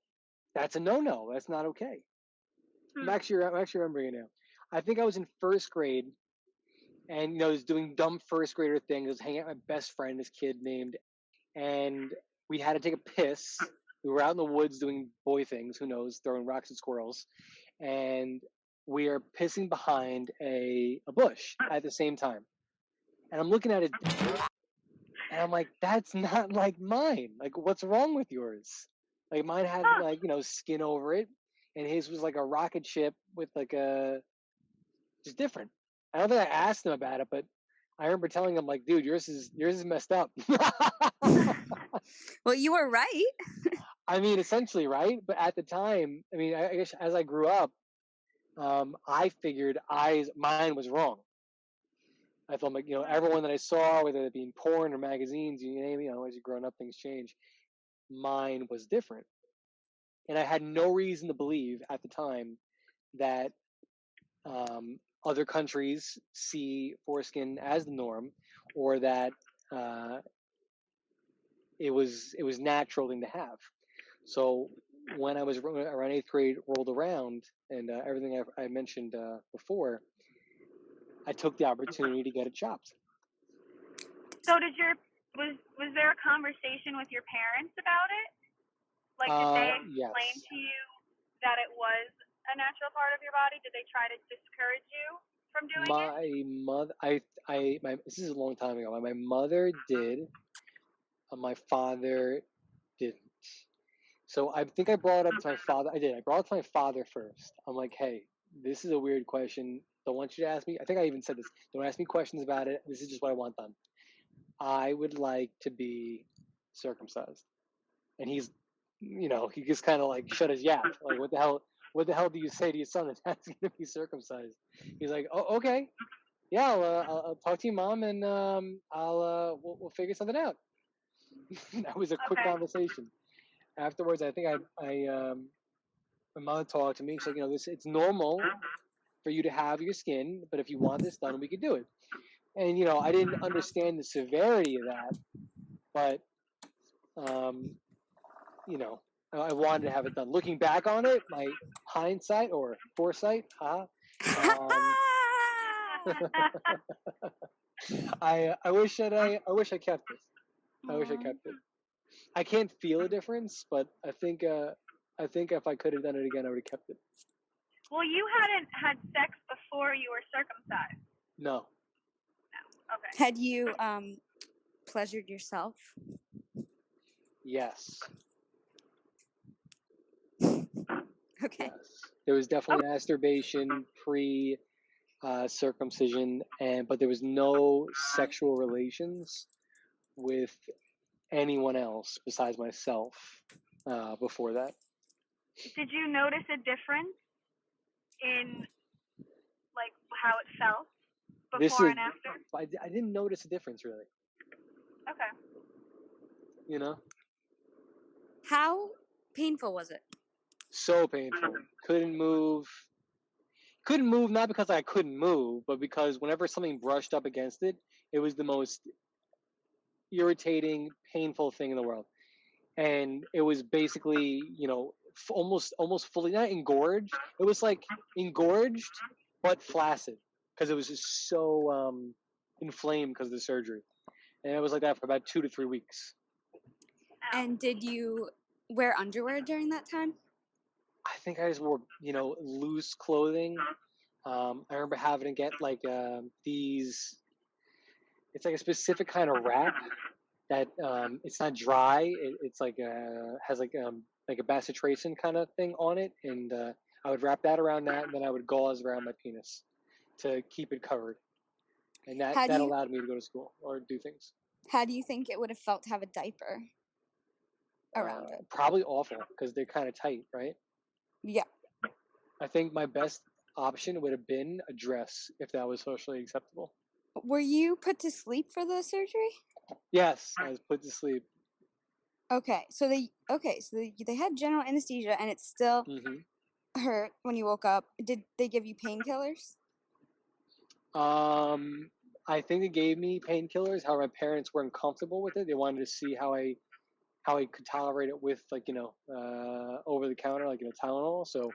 that's a no-no. That's not okay. I'm actually remembering it now. I think I was in 1st grade, and I was doing dumb 1st grader things. I was hanging out with my best friend, this kid named, and we had to take a piss. We were out in the woods doing boy things, who knows, throwing rocks at squirrels, and we are pissing behind a bush at the same time. And I'm looking at it, and I'm like, that's not like mine. Like, what's wrong with yours? Like, mine had skin over it, and his was like a rocket ship with just different. I don't think I asked him about it, but I remember telling him, like, dude, yours is messed up. Well, you were right. I mean, essentially, right? But at the time, I mean, I guess as I grew up, I figured mine was wrong. I thought, like, everyone that I saw, whether it be in porn or magazines, you name it, as you're growing up, things change. Mine was different. And I had no reason to believe at the time that other countries see foreskin as the norm, or that it was natural thing to have. So when I was around 8th grade rolled around, and everything I mentioned before, I took the opportunity to get it chopped. So was there a conversation with your parents about it? Like, did they explain to you that it was a natural part of your body? Did they try to discourage you from doing it? My mother, this is a long time ago. My mother did. My father didn't. So I think I brought it up to my father. I did. I brought it to my father first. I'm like, hey, this is a weird question. Don't want you to ask me. I think I even said this. Don't ask me questions about it. This is just what I want done. I would like to be circumcised. And he's, he just kind of like shut his yap. Like, what the hell do you say to your son that that's going to be circumcised? He's like, oh, okay. Yeah, I'll talk to your mom, and we'll figure something out. That was a quick conversation. Afterwards, I think my mother talked to me. She's like, it's normal for you to have your skin, but if you want this done, we could do it. And I didn't understand the severity of that, but I wanted to have it done. Looking back on it, my hindsight or foresight, I wish I kept it. I wish I kept it. I can't feel a difference, but I think if I could have done it again, I would have kept it. Well, you hadn't had sex before you were circumcised. No. No. Okay. Had you pleasured yourself? Yes. Okay. Yes. There was definitely masturbation pre circumcision, but there was no sexual relations with anyone else besides myself before that. Did you notice a difference in like how it felt before and after? I didn't notice a difference really. Okay. How painful was it? So painful. Couldn't move, not because I couldn't move, but because whenever something brushed up against it, it was the most irritating, painful thing in the world. And it was basically, almost fully not engorged. It was like engorged but flaccid because it was just so inflamed because of the surgery. And it was like that for about 2 to 3 weeks. And did you wear underwear during that time? I think I just wore, loose clothing. I remember having to get like these. It's like a specific kind of wrap that it's not dry. It's like has like a bacitracin kind of thing on it, and I would wrap that around that, and then I would gauze around my penis to keep it covered, and that allowed me to go to school or do things. How do you think it would have felt to have a diaper around it? Probably awful because they're kind of tight, right? Yeah. I think my best option would have been a dress if that was socially acceptable. Were you put to sleep for the surgery? Yes, I was put to sleep. Okay, so they had general anesthesia and it still hurt when you woke up. Did they give you painkillers? I think they gave me painkillers. However, my parents weren't comfortable with it. They wanted to see how I could tolerate it with over the counter, Tylenol. So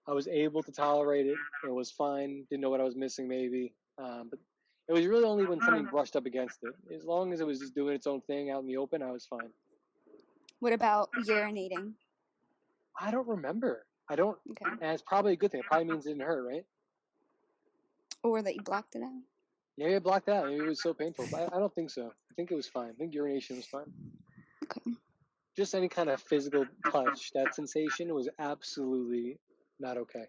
I was able to tolerate it. It was fine. Didn't know what I was missing maybe. But it was really only when something brushed up against it. As long as it was just doing its own thing out in the open, I was fine. What about urinating? I don't remember. I don't. Okay. And it's probably a good thing. It probably means it didn't hurt, right? Or that you blocked it out? Yeah, it blocked out. Maybe it was so painful. But I don't think so. I think it was fine. I think urination was fine. Okay. Just any kind of physical touch, that sensation was absolutely not okay.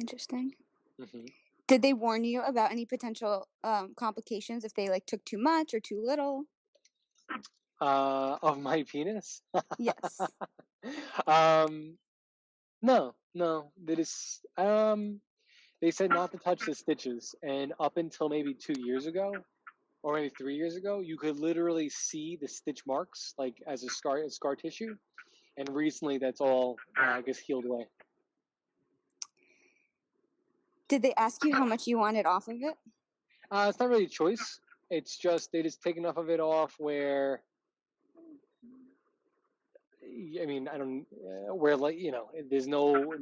Interesting. Mm-hmm. Did they warn you about any potential complications if they took too much or too little? Of my penis? Yes. No. They said not to touch the stitches, and up until maybe 2 years ago, or maybe 3 years ago, you could literally see the stitch marks as a scar tissue, and recently that's all healed away. Did they ask you how much you wanted off of it? It's not really a choice. It's just they just take enough of it off where. I mean, I don't. Where there's no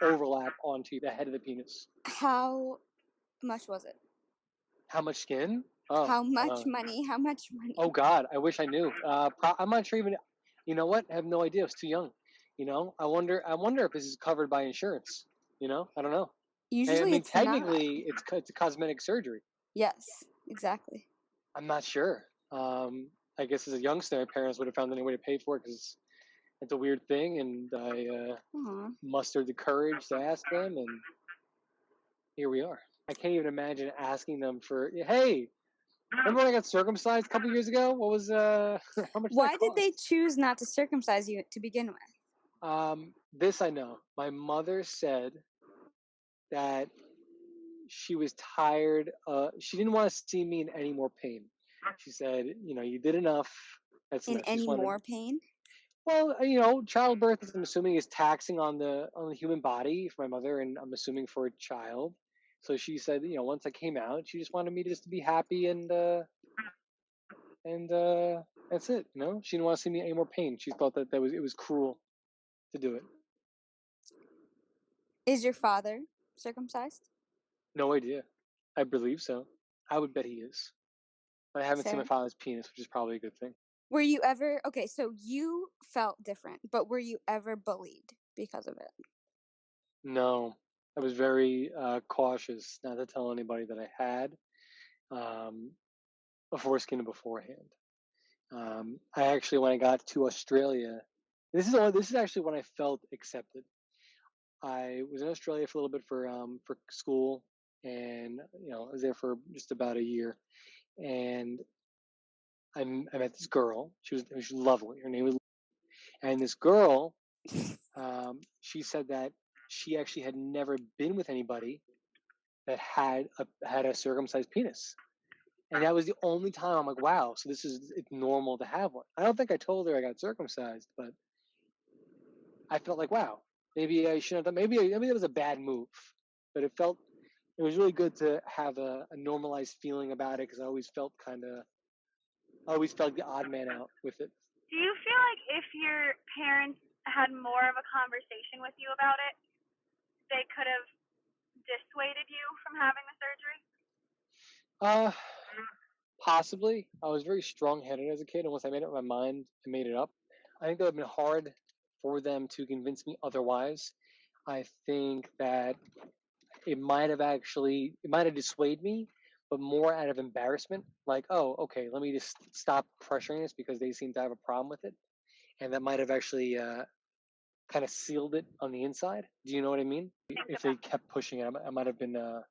overlap onto the head of the penis. How much was it? How much skin? Oh, how much money? How much money? Oh God, I wish I knew. I'm not sure even. You know what? I have no idea. I was too young. I wonder if this is covered by insurance. I don't know. Usually, technically, it's a cosmetic surgery. Yes, exactly. I'm not sure. I guess as a youngster, my parents would have found any way to pay for it because it's a weird thing, and I mustered the courage to ask them, and here we are. I can't even imagine asking them for, hey, remember when I got circumcised a couple years ago? What was how much? Why did they choose not to circumcise you to begin with? This I know. My mother said that she was tired. She didn't want to see me in any more pain. She said, you did enough. That's in enough. Any more pain? Well, childbirth is, I'm assuming, is taxing on the human body for my mother, and I'm assuming for a child. So she said, once I came out, she just wanted me to be happy, and that's it. She didn't want to see me in any more pain. She thought that it was cruel to do it. Is your father circumcised? No idea. I believe so. I would bet he is. But I haven't seen my father's penis, which is probably a good thing. Were you ever okay? So you felt different, but were you ever bullied because of it? No, I was very cautious not to tell anybody that I had a foreskin beforehand. I actually, when I got to Australia, this is actually when I felt accepted. I was in Australia for a little bit for school, and I was there for just about a year, and I met this girl. She was lovely. Her name was, and this girl, she said that she actually had never been with anybody that had a circumcised penis, and that was the only time I'm like, wow. So it's normal to have one. I don't think I told her I got circumcised, but I felt like, wow, maybe I shouldn't have done. Maybe it was a bad move, but it was really good to have a normalized feeling about it because I always felt kind of I always felt the odd man out with it. Do you feel like if your parents had more of a conversation with you about it, they could have dissuaded you from having the surgery? Possibly. I was very strong-headed as a kid, and once I made up my mind, I made it up. I think that would have been hard for them to convince me otherwise. I think that it might have dissuaded me, but more out of embarrassment. Like, oh, okay, let me just stop pressuring this because they seem to have a problem with it, and that might have actually kind of sealed it on the inside. Do you know what I mean? If they kept pushing it, I might have been a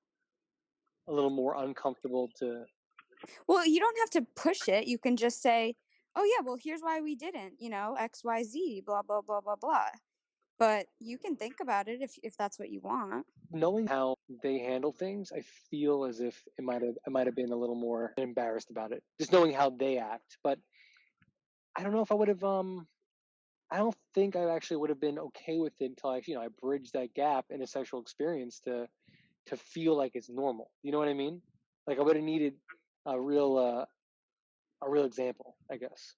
little more uncomfortable to. Well, you don't have to push it. You can just say, "Oh yeah, well here's why we didn't, XYZ, blah blah blah blah blah." But you can think about it if that's what you want. Knowing how they handle things, I feel as if I might have been a little more embarrassed about it. Just knowing how they act, but I don't know if I would have. I don't think I actually would have been okay with it until I bridged that gap in a sexual experience to feel like it's normal. You know what I mean? Like I would have needed a real example, I guess.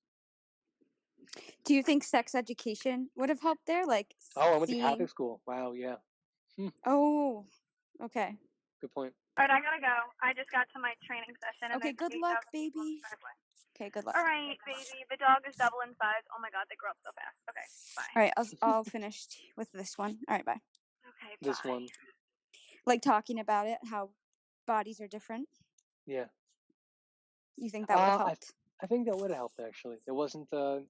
Do you think sex education would have helped there? Like Oh, I went to seeing. Catholic school. Wow, yeah. Oh, okay. Good point. All right, I gotta go. I just got to my training session. And Okay, there's good luck, 8,000 people in baby. the driveway. Okay, good luck. All right, baby. The dog is double in size. Oh my god, they grow up so fast. Okay, bye. All right, I'll finish with this one. All right, bye. Okay, bye. This one. Like talking about it, how bodies are different. Yeah. You think that would have helped? I think that would have helped actually. It wasn't the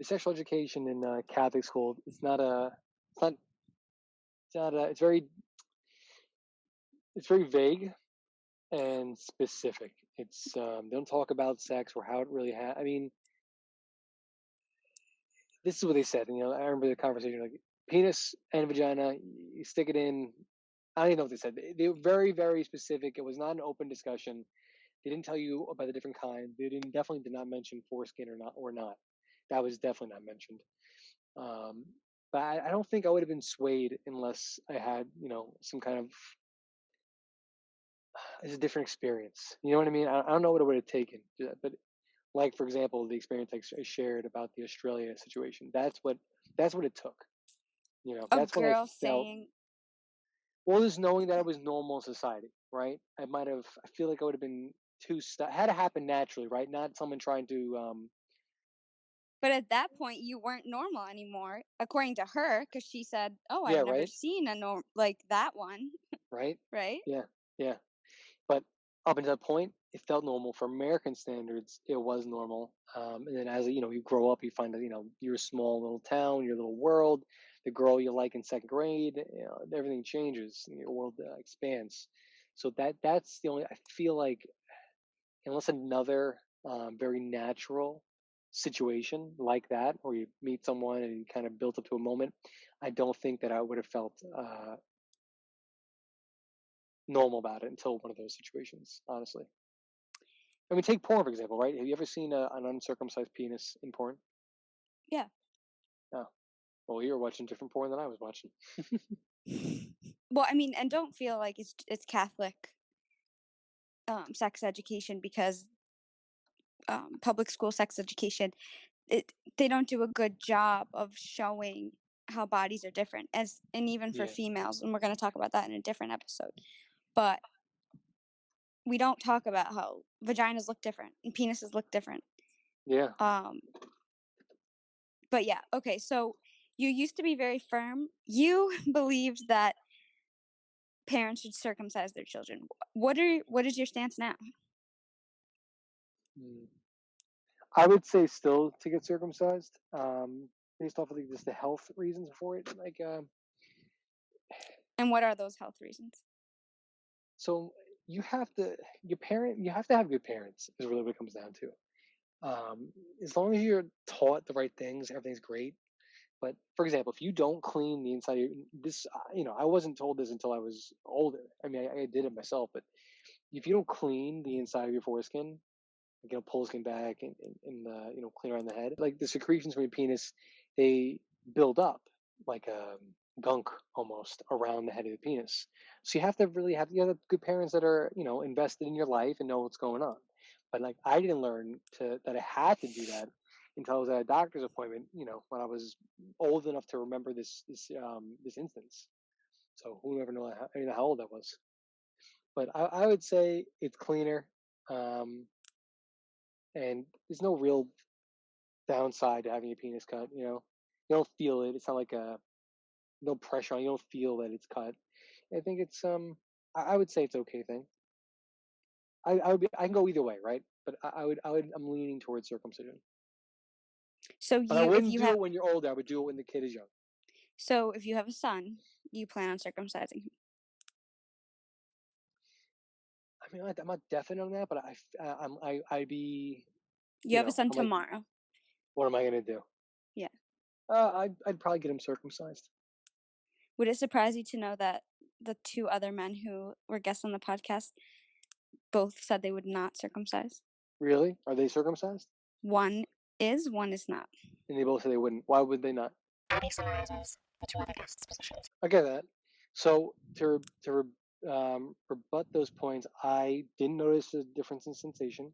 sexual education in Catholic school. It's very vague and specific. It's they don't talk about sex or how it really I mean, this is what they said. I remember the conversation like penis and vagina. You stick it in. I don't even know what they said. They were very, very specific. It was not an open discussion. They didn't tell you about the different kind. They definitely did not mention foreskin or not. That was definitely not mentioned. But I don't think I would have been swayed unless I had some kind of it's a different experience. You know what I mean? I don't know what it would have taken, but like for example, the experience I shared about the Australia situation. That's what it took. A That's when I girl felt. saying, Well, just knowing that it was normal in society, right? I feel like I would have been had to happen naturally, right? Not someone trying to. but at that point you weren't normal anymore, according to her, because she said, "Oh, Yeah, I've never right. seen a norm like that one." Right. Right? Yeah. Yeah. But up until that point, it felt normal for American standards. It was normal. And then as you grow up, you find that you're a small little town, your little world. The girl you like in second grade, everything changes. And your world expands. So that's the only. I feel like unless another very natural situation like that, where you meet someone and you kind of built up to a moment, I don't think that I would have felt normal about it until one of those situations, honestly. I mean, take porn, for example, right? Have you ever seen an uncircumcised penis in porn? Yeah. Oh. Well, you were watching different porn than I was watching. Well, I mean, and don't feel like it's Catholic sex education because public school sex education, they don't do a good job of showing how bodies are different, and even for Yeah. females, and we're going to talk about that in a different episode. But we don't talk about how vaginas look different and penises look different. Yeah. But yeah, okay, so you used to be very firm. You believed that parents should circumcise their children. What is your stance now? I would say still to get circumcised, based off of just the health reasons for it. Like, And what are those health reasons? so you have to have good parents is really what it comes down to. As long as you're taught the right things, everything's great. But for example, if you don't clean the inside of this, I wasn't told this until I was older. I mean, I did it myself, but if you don't clean the inside of your foreskin, pull skin back and clean around the head, like the secretions from your penis, they build up like gunk almost around the head of the penis. So you have to really have good parents that are invested in your life and know what's going on. But like I didn't learn that I had to do that until I was at a doctor's appointment. When I was old enough to remember this instance. So who ever know how old I was. But I would say it's cleaner, and there's no real downside to having your penis cut. You don't feel it. It's not like no pressure on. You don't feel that it's cut. I think it's I would say it's okay thing. I can go either way, right? But I'm leaning towards circumcision. So But I if wouldn't you do have it when you're older. I would do it when the kid is young. so if you have a son, you plan on circumcising him. I mean, I'm not definite on that, but I'd be. You have a son I'm like, tomorrow. what am I gonna do? Yeah. I'd probably get him circumcised. Would it surprise you to know that the two other men who were guests on the podcast both said they would not circumcise? Really? Are they circumcised? One is not. And they both said they wouldn't. Why would they not? Abby summarizes the two other guests' positions. I get that. So to rebut those points, I didn't notice a difference in sensation.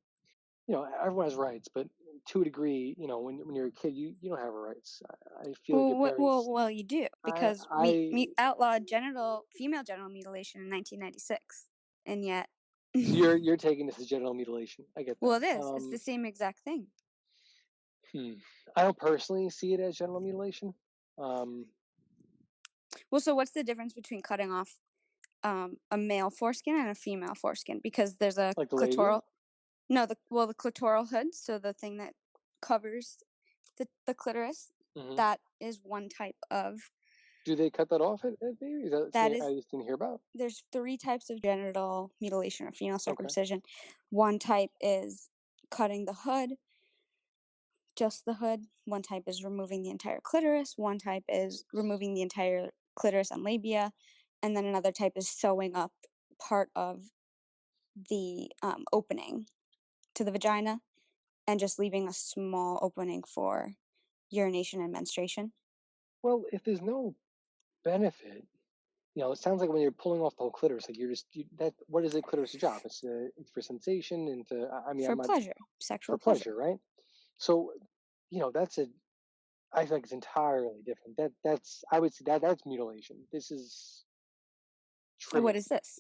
Everyone has rights, but to a degree, when you're a kid, you don't have rights. I feel like your parents. Well, you do, because we outlawed female genital mutilation in 1996, and yet. So you're taking this as genital mutilation. I get that. Well, it is. It's the same exact thing. I don't personally see it as genital mutilation. Well, so what's the difference between cutting off a male foreskin and a female foreskin? Because there's a like the clitoral. No, the clitoral hood, so the thing that covers the clitoris, that is one type of. Do they cut that off at baby? Is that something I just didn't hear about? There's 3 types of genital mutilation or female circumcision. Okay. One type is cutting the hood, just the hood. One type is removing the entire clitoris. One type is removing the entire clitoris and labia. And then another type is sewing up part of the opening to the vagina and just leaving a small opening for urination and menstruation. Well, if there's no benefit, it sounds like when you're pulling off the whole clitoris, like what is a clitoris' job? It's for sensation and pleasure, sexual pleasure, right? So, I think it's entirely different. I would say that's mutilation. This is trimming. What is this?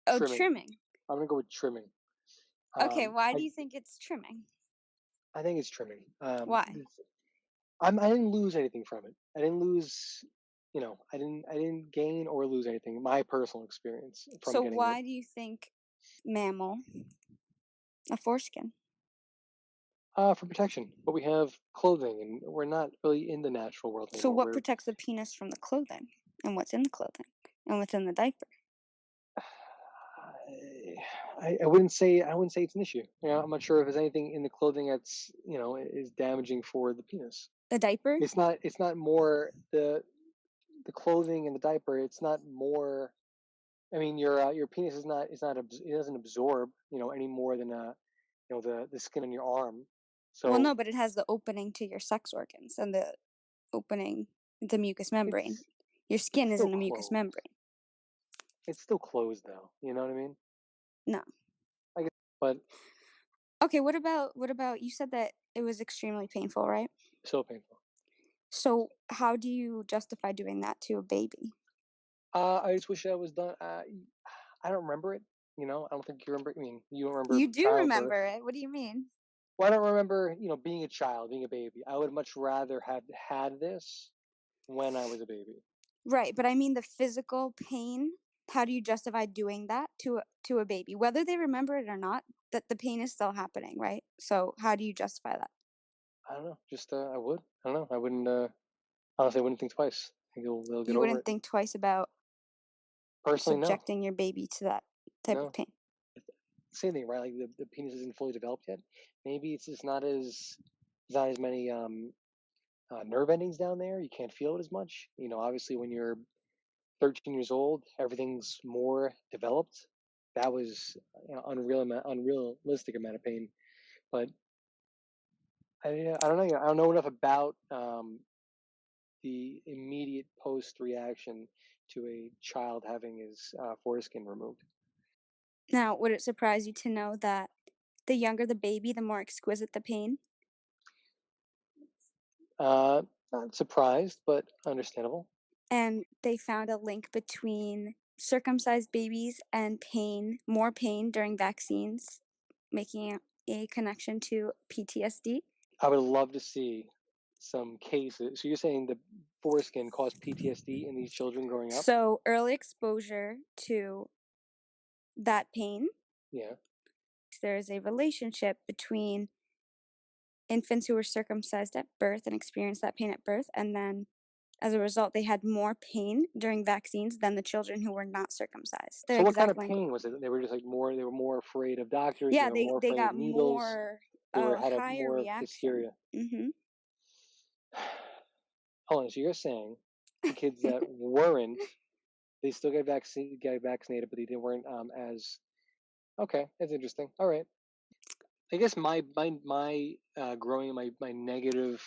Oh, trimming. I'm gonna go with trimming. Okay, why do you think it's trimming? I think it's trimming. Why? I didn't lose anything from it. I didn't lose. I didn't gain or lose anything. My personal experience. So why do you think mammal a foreskin? For protection, but we have clothing, and we're not really in the natural world anymore. So what protects the penis from the clothing, and what's in the clothing, and what's in the diaper? I wouldn't say it's an issue. I'm not sure if there's anything in the clothing that's is damaging for the penis. The diaper? It's not more the clothing and the diaper. It's not more. I mean, your penis is not. It doesn't absorb any more than the skin on your arm. So well, no, but it has the opening to your sex organs and the opening, the mucous membrane. Your skin isn't a mucous membrane. It's still closed, though. You know what I mean? No. I guess, but okay. What about you said that it was extremely painful, right? So painful. So how do you justify doing that to a baby? I just wish I was done. I don't remember it. I don't think you remember. I mean, you don't remember. You do remember it. What do you mean? Well, I don't remember, being a child, being a baby. I would much rather have had this when I was a baby. Right, but I mean the physical pain. How do you justify doing that to a baby? Whether they remember it or not, that the pain is still happening, right? So how do you justify that? I don't know. Just I would. I don't know. I wouldn't. Honestly, I wouldn't think twice. I think they'll get over it. You wouldn't think twice about personally subjecting your baby to that type of pain. Same thing, right? Like the penis isn't fully developed yet. Maybe it's just not as many nerve endings down there. You can't feel it as much. Obviously when you're 13 years old, everything's more developed. That was unrealistic amount of pain. But I don't know. I don't know enough about the immediate post reaction to a child having his foreskin removed. Now, would it surprise you to know that the younger the baby, the more exquisite the pain. Not surprised, but understandable. And they found a link between circumcised babies and pain, more pain during vaccines, making a connection to PTSD. I would love to see some cases. So you're saying the foreskin caused PTSD in these children growing up? So early exposure to that pain, Yeah. there is a relationship between infants who were circumcised at birth and experienced that pain at birth, and then as a result, they had more pain during vaccines than the children who were not circumcised. So what kind of pain was it? They were just like they were more afraid of doctors. Yeah, they were more they afraid got of needles. more, They had a higher more reaction. hysteria. Mm-hmm. Hold on. So you're saying the kids that weren't, they still got vaccinated, but they weren't as. Okay, that's interesting. All right. I guess my growing my negative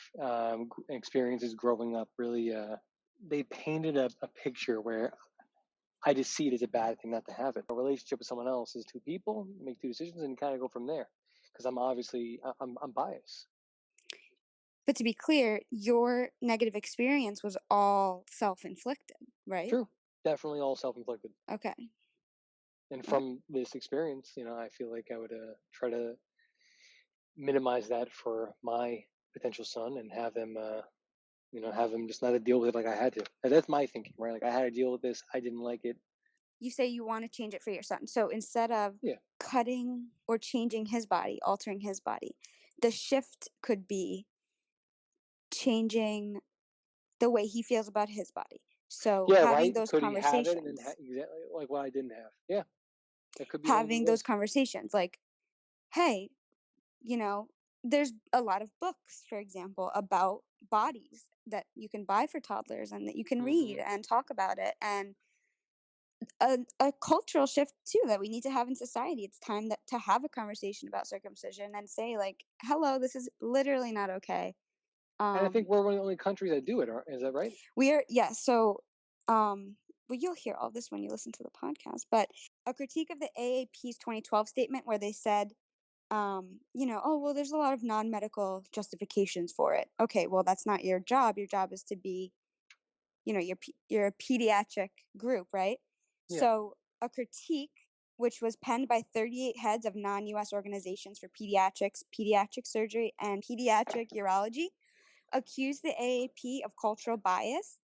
experiences growing up really they painted a picture where I just see it as a bad thing not to have it. A relationship with someone else is two people make two decisions and kind of go from there because I'm obviously I'm biased. But to be clear, your negative experience was all self-inflicted, right? True, definitely all self-inflicted. Okay. And from this experience, I feel like I would try to minimize that for my potential son and have them have them just not deal with it like I had to. And that's my thinking, right? Like I had to deal with this. I didn't like it. You say you want to change it for your son. So instead of cutting or changing his body, altering his body, the shift could be changing the way he feels about his body. So having those could conversations. he have it and then exactly like what I didn't have? Yeah, that could be having those conversations, like, hey, there's a lot of books, for example, about bodies that you can buy for toddlers and that you can read and talk about it, and a cultural shift too that we need to have in society. It's time to have a conversation about circumcision and say, like, hello, this is literally not okay. And I think we're one of the only countries that do it. Is that right? We are, yes. So, well, you'll hear all this when you listen to the podcast. But a critique of the AAP's 2012 statement where they said, oh, well, there's a lot of non-medical justifications for it. Okay, well, that's not your job. Your job is to be, you're a pediatric group, right? Yeah. So a critique, which was penned by 38 heads of non-U.S. organizations for pediatrics, pediatric surgery, and pediatric urology, accused the AAP of cultural bias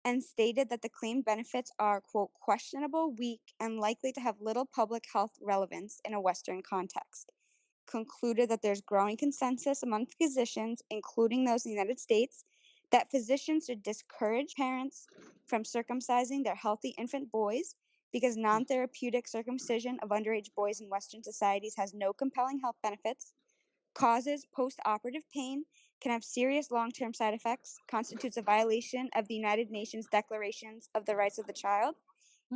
and stated that the claimed benefits are, quote, questionable, weak, and likely to have little public health relevance in a Western context. Concluded that there's growing consensus among physicians, including those in the United States, that physicians should discourage parents from circumcising their healthy infant boys because non-therapeutic circumcision of underage boys in Western societies has no compelling health benefits, causes post-operative pain, can have serious long-term side effects, constitutes a violation of the United Nations Declarations of the Rights of the Child,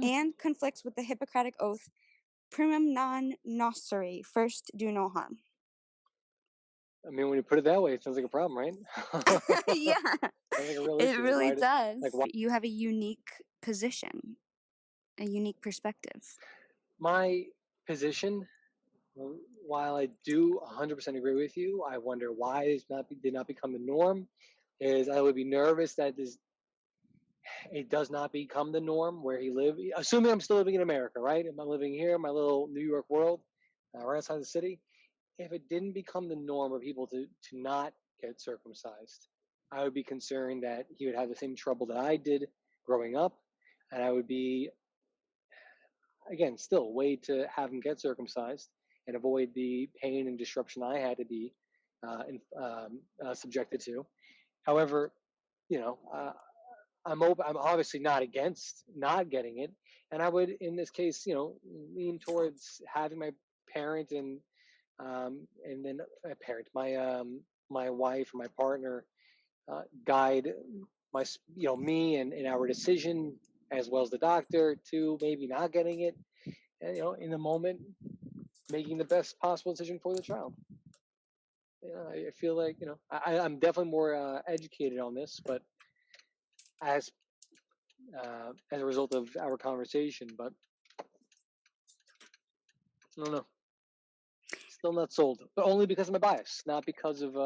and conflicts with the Hippocratic Oath, primum non nocere, first do no harm. I mean, when you put it that way, it sounds like a problem, right? Yeah, sounds like a real it issue. really does. You have a unique position, a unique perspective. My position, while I do 100% agree with you, I wonder why it did not become the norm. Is I would be nervous that it does not become the norm where he lived. Assuming I'm still living in America, right? Am I living here in my little New York world, right outside the city? If it didn't become the norm for people to not get circumcised, I would be concerned that he would have the same trouble that I did growing up, and I would be, again, still way to have him get circumcised and avoid the pain and disruption I had to be subjected to. However, I'm obviously not against not getting it, and I would, in this case, lean towards having my parent and then my parent, my wife or my partner, guide me and our decision, as well as the doctor, to maybe not getting it, and in the moment, making the best possible decision for the child. I feel like I'm definitely more educated on this, but as a result of our conversation, but I don't know. still not sold, but only because of my bias, not because of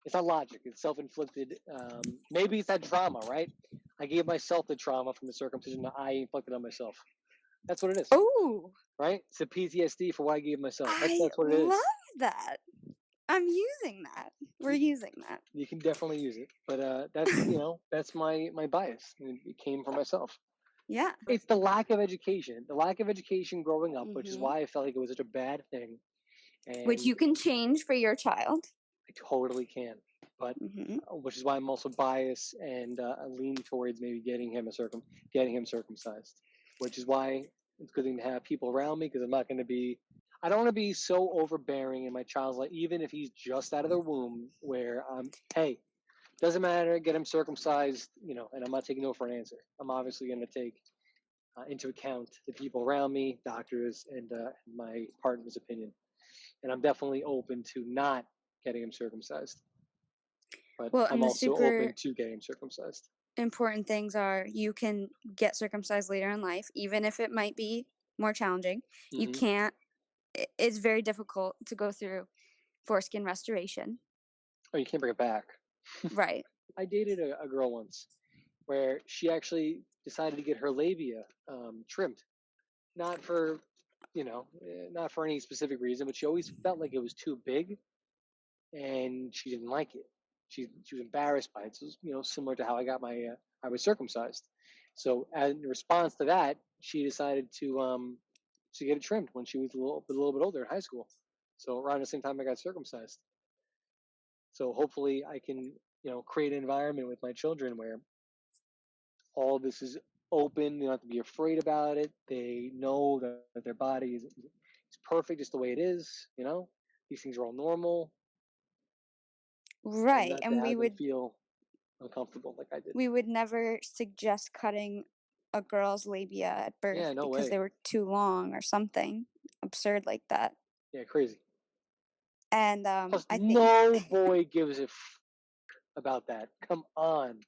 it's not logic. It's self-inflicted. Maybe it's that trauma, right? I gave myself the trauma from the circumcision that I inflicted on myself. That's what it is, Oh, right? It's a PTSD for what I gave myself. I That's what it is. love that. I'm using that. We're using that. You can definitely use it, but that's that's my bias. It came from myself. Yeah. It's the lack of education. The lack of education growing up, which is Mhm. why I felt like it was such a bad thing. And Which you can change for your child. I totally can, but Mhm. which is why I'm also biased and I lean towards maybe getting him circumcised. Which is why it's good thing to have people around me, because I'm not going to be. I don't want to be so overbearing in my child's life, even if he's just out of the womb. Where hey, doesn't matter, get him circumcised, and I'm not taking no for an answer. I'm obviously going to take into account the people around me, doctors, and my partner's opinion. And I'm definitely open to not getting him circumcised. But Well, I'm and the also super open to getting him circumcised. important things are you can get circumcised later in life, even if it might be more challenging. You Mhm. can't, it's very difficult to go through foreskin restoration. Oh, you can't bring it back. Right. I dated a girl once where she actually decided to get her labia trimmed, not for not for any specific reason, but she always felt like it was too big, and she didn't like it. She was embarrassed by it. So, similar to how I was circumcised. So, in response to that, she decided to get it trimmed when she was a little bit older in high school. So around the same time I got circumcised. So hopefully I can create an environment with my children where all this is open. They don't have to be afraid about it. They know that their body is perfect just the way it is. These things are all normal, and Right. not to And have them feel uncomfortable like I did. we would never suggest cutting a girl's labia at birth Yeah, no because way. they were too long or something absurd like that. Yeah, crazy. And Plus, I think no boy gives a about that. Come on.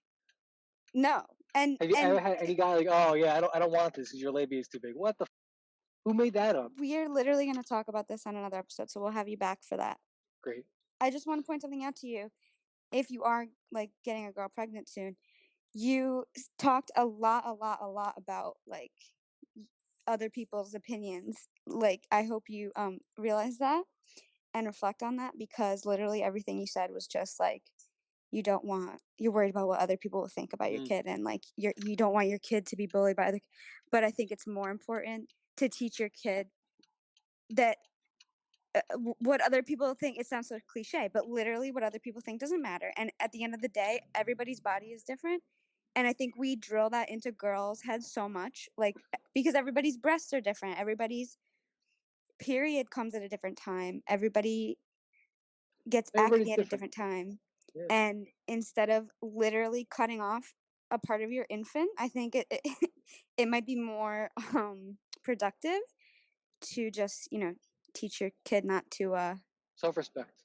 no. And Have you ever had any guy like, oh yeah, I don't want this because your labia is too big? What the? Who made that up? we are literally going to talk about this on another episode, so we'll have you back for that. Great. I just want to point something out to you. If you are like getting a girl pregnant soon, you talked a lot about like other people's opinions. Like I hope you realize that and reflect on that, because literally everything you said was just like you're worried about what other people will think about your kid, and like you don't want your kid to be bullied by other. But I think it's more important to teach your kid that what other people think. It sounds so cliche, but literally what other people think doesn't matter. And at the end of the day, everybody's body is different. And I think we drill that into girls' heads so much, like, because everybody's breasts are different. Everybody's period comes at a different time. Everybody gets acne at a different time. Yeah. And instead of literally cutting off a part of your infant, I think it might be more productive to just, teach your kid not to Self-respect.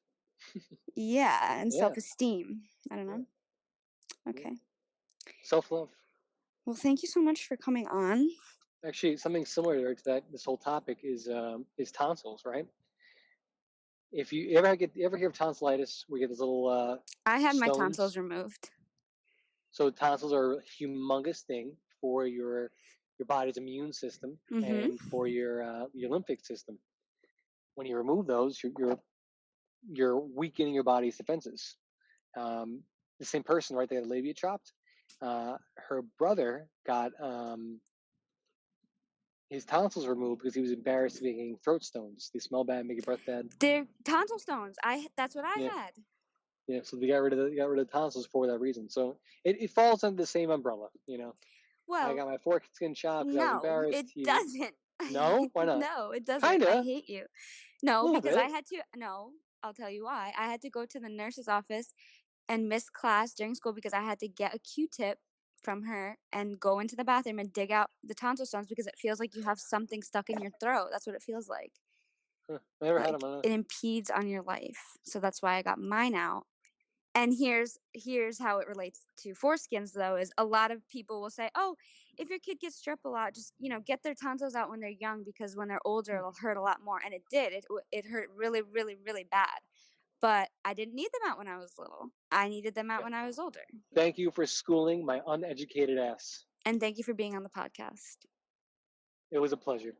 yeah, and Yeah. self-esteem. I don't know. Okay. Self-love. Well, thank you so much for coming on. Actually, something similar to that, this whole topic is tonsils, right? If you ever hear of tonsillitis, we get this little I had my stones. tonsils removed. So tonsils are a humongous thing for your body's immune system and for your lymphatic system. When you remove those, you're weakening your body's defenses. The same person, right? They had labia chopped. Her brother got his tonsils removed because he was embarrassed of getting throat stones. They smell bad, make your breath bad. They're tonsil stones. That's what I had. Yeah, so they got rid of the tonsils for that reason. So it falls under the same umbrella, Well, I got my foreskin chopped because I was no, embarrassed. it doesn't. No, why not? No, it doesn't. Kinda. I hate you. No, Little because I bit. had to. No, I'll tell you why. I had to go to the nurse's office and miss class during school because I had to get a Q-tip from her and go into the bathroom and dig out the tonsil stones because it feels like you have something stuck in your throat. That's what it feels like. Huh, I never had Like, them. it impedes on your life. So that's why I got mine out. And here's how it relates to foreskins, though, is a lot of people will say, oh, if your kid gets strep a lot, just, get their tonsils out when they're young, because when they're older, it'll hurt a lot more. And it did. It hurt really, really, really bad. But I didn't need them out when I was little. I needed them out when I was older. Thank you for schooling my uneducated ass. And thank you for being on the podcast. It was a pleasure.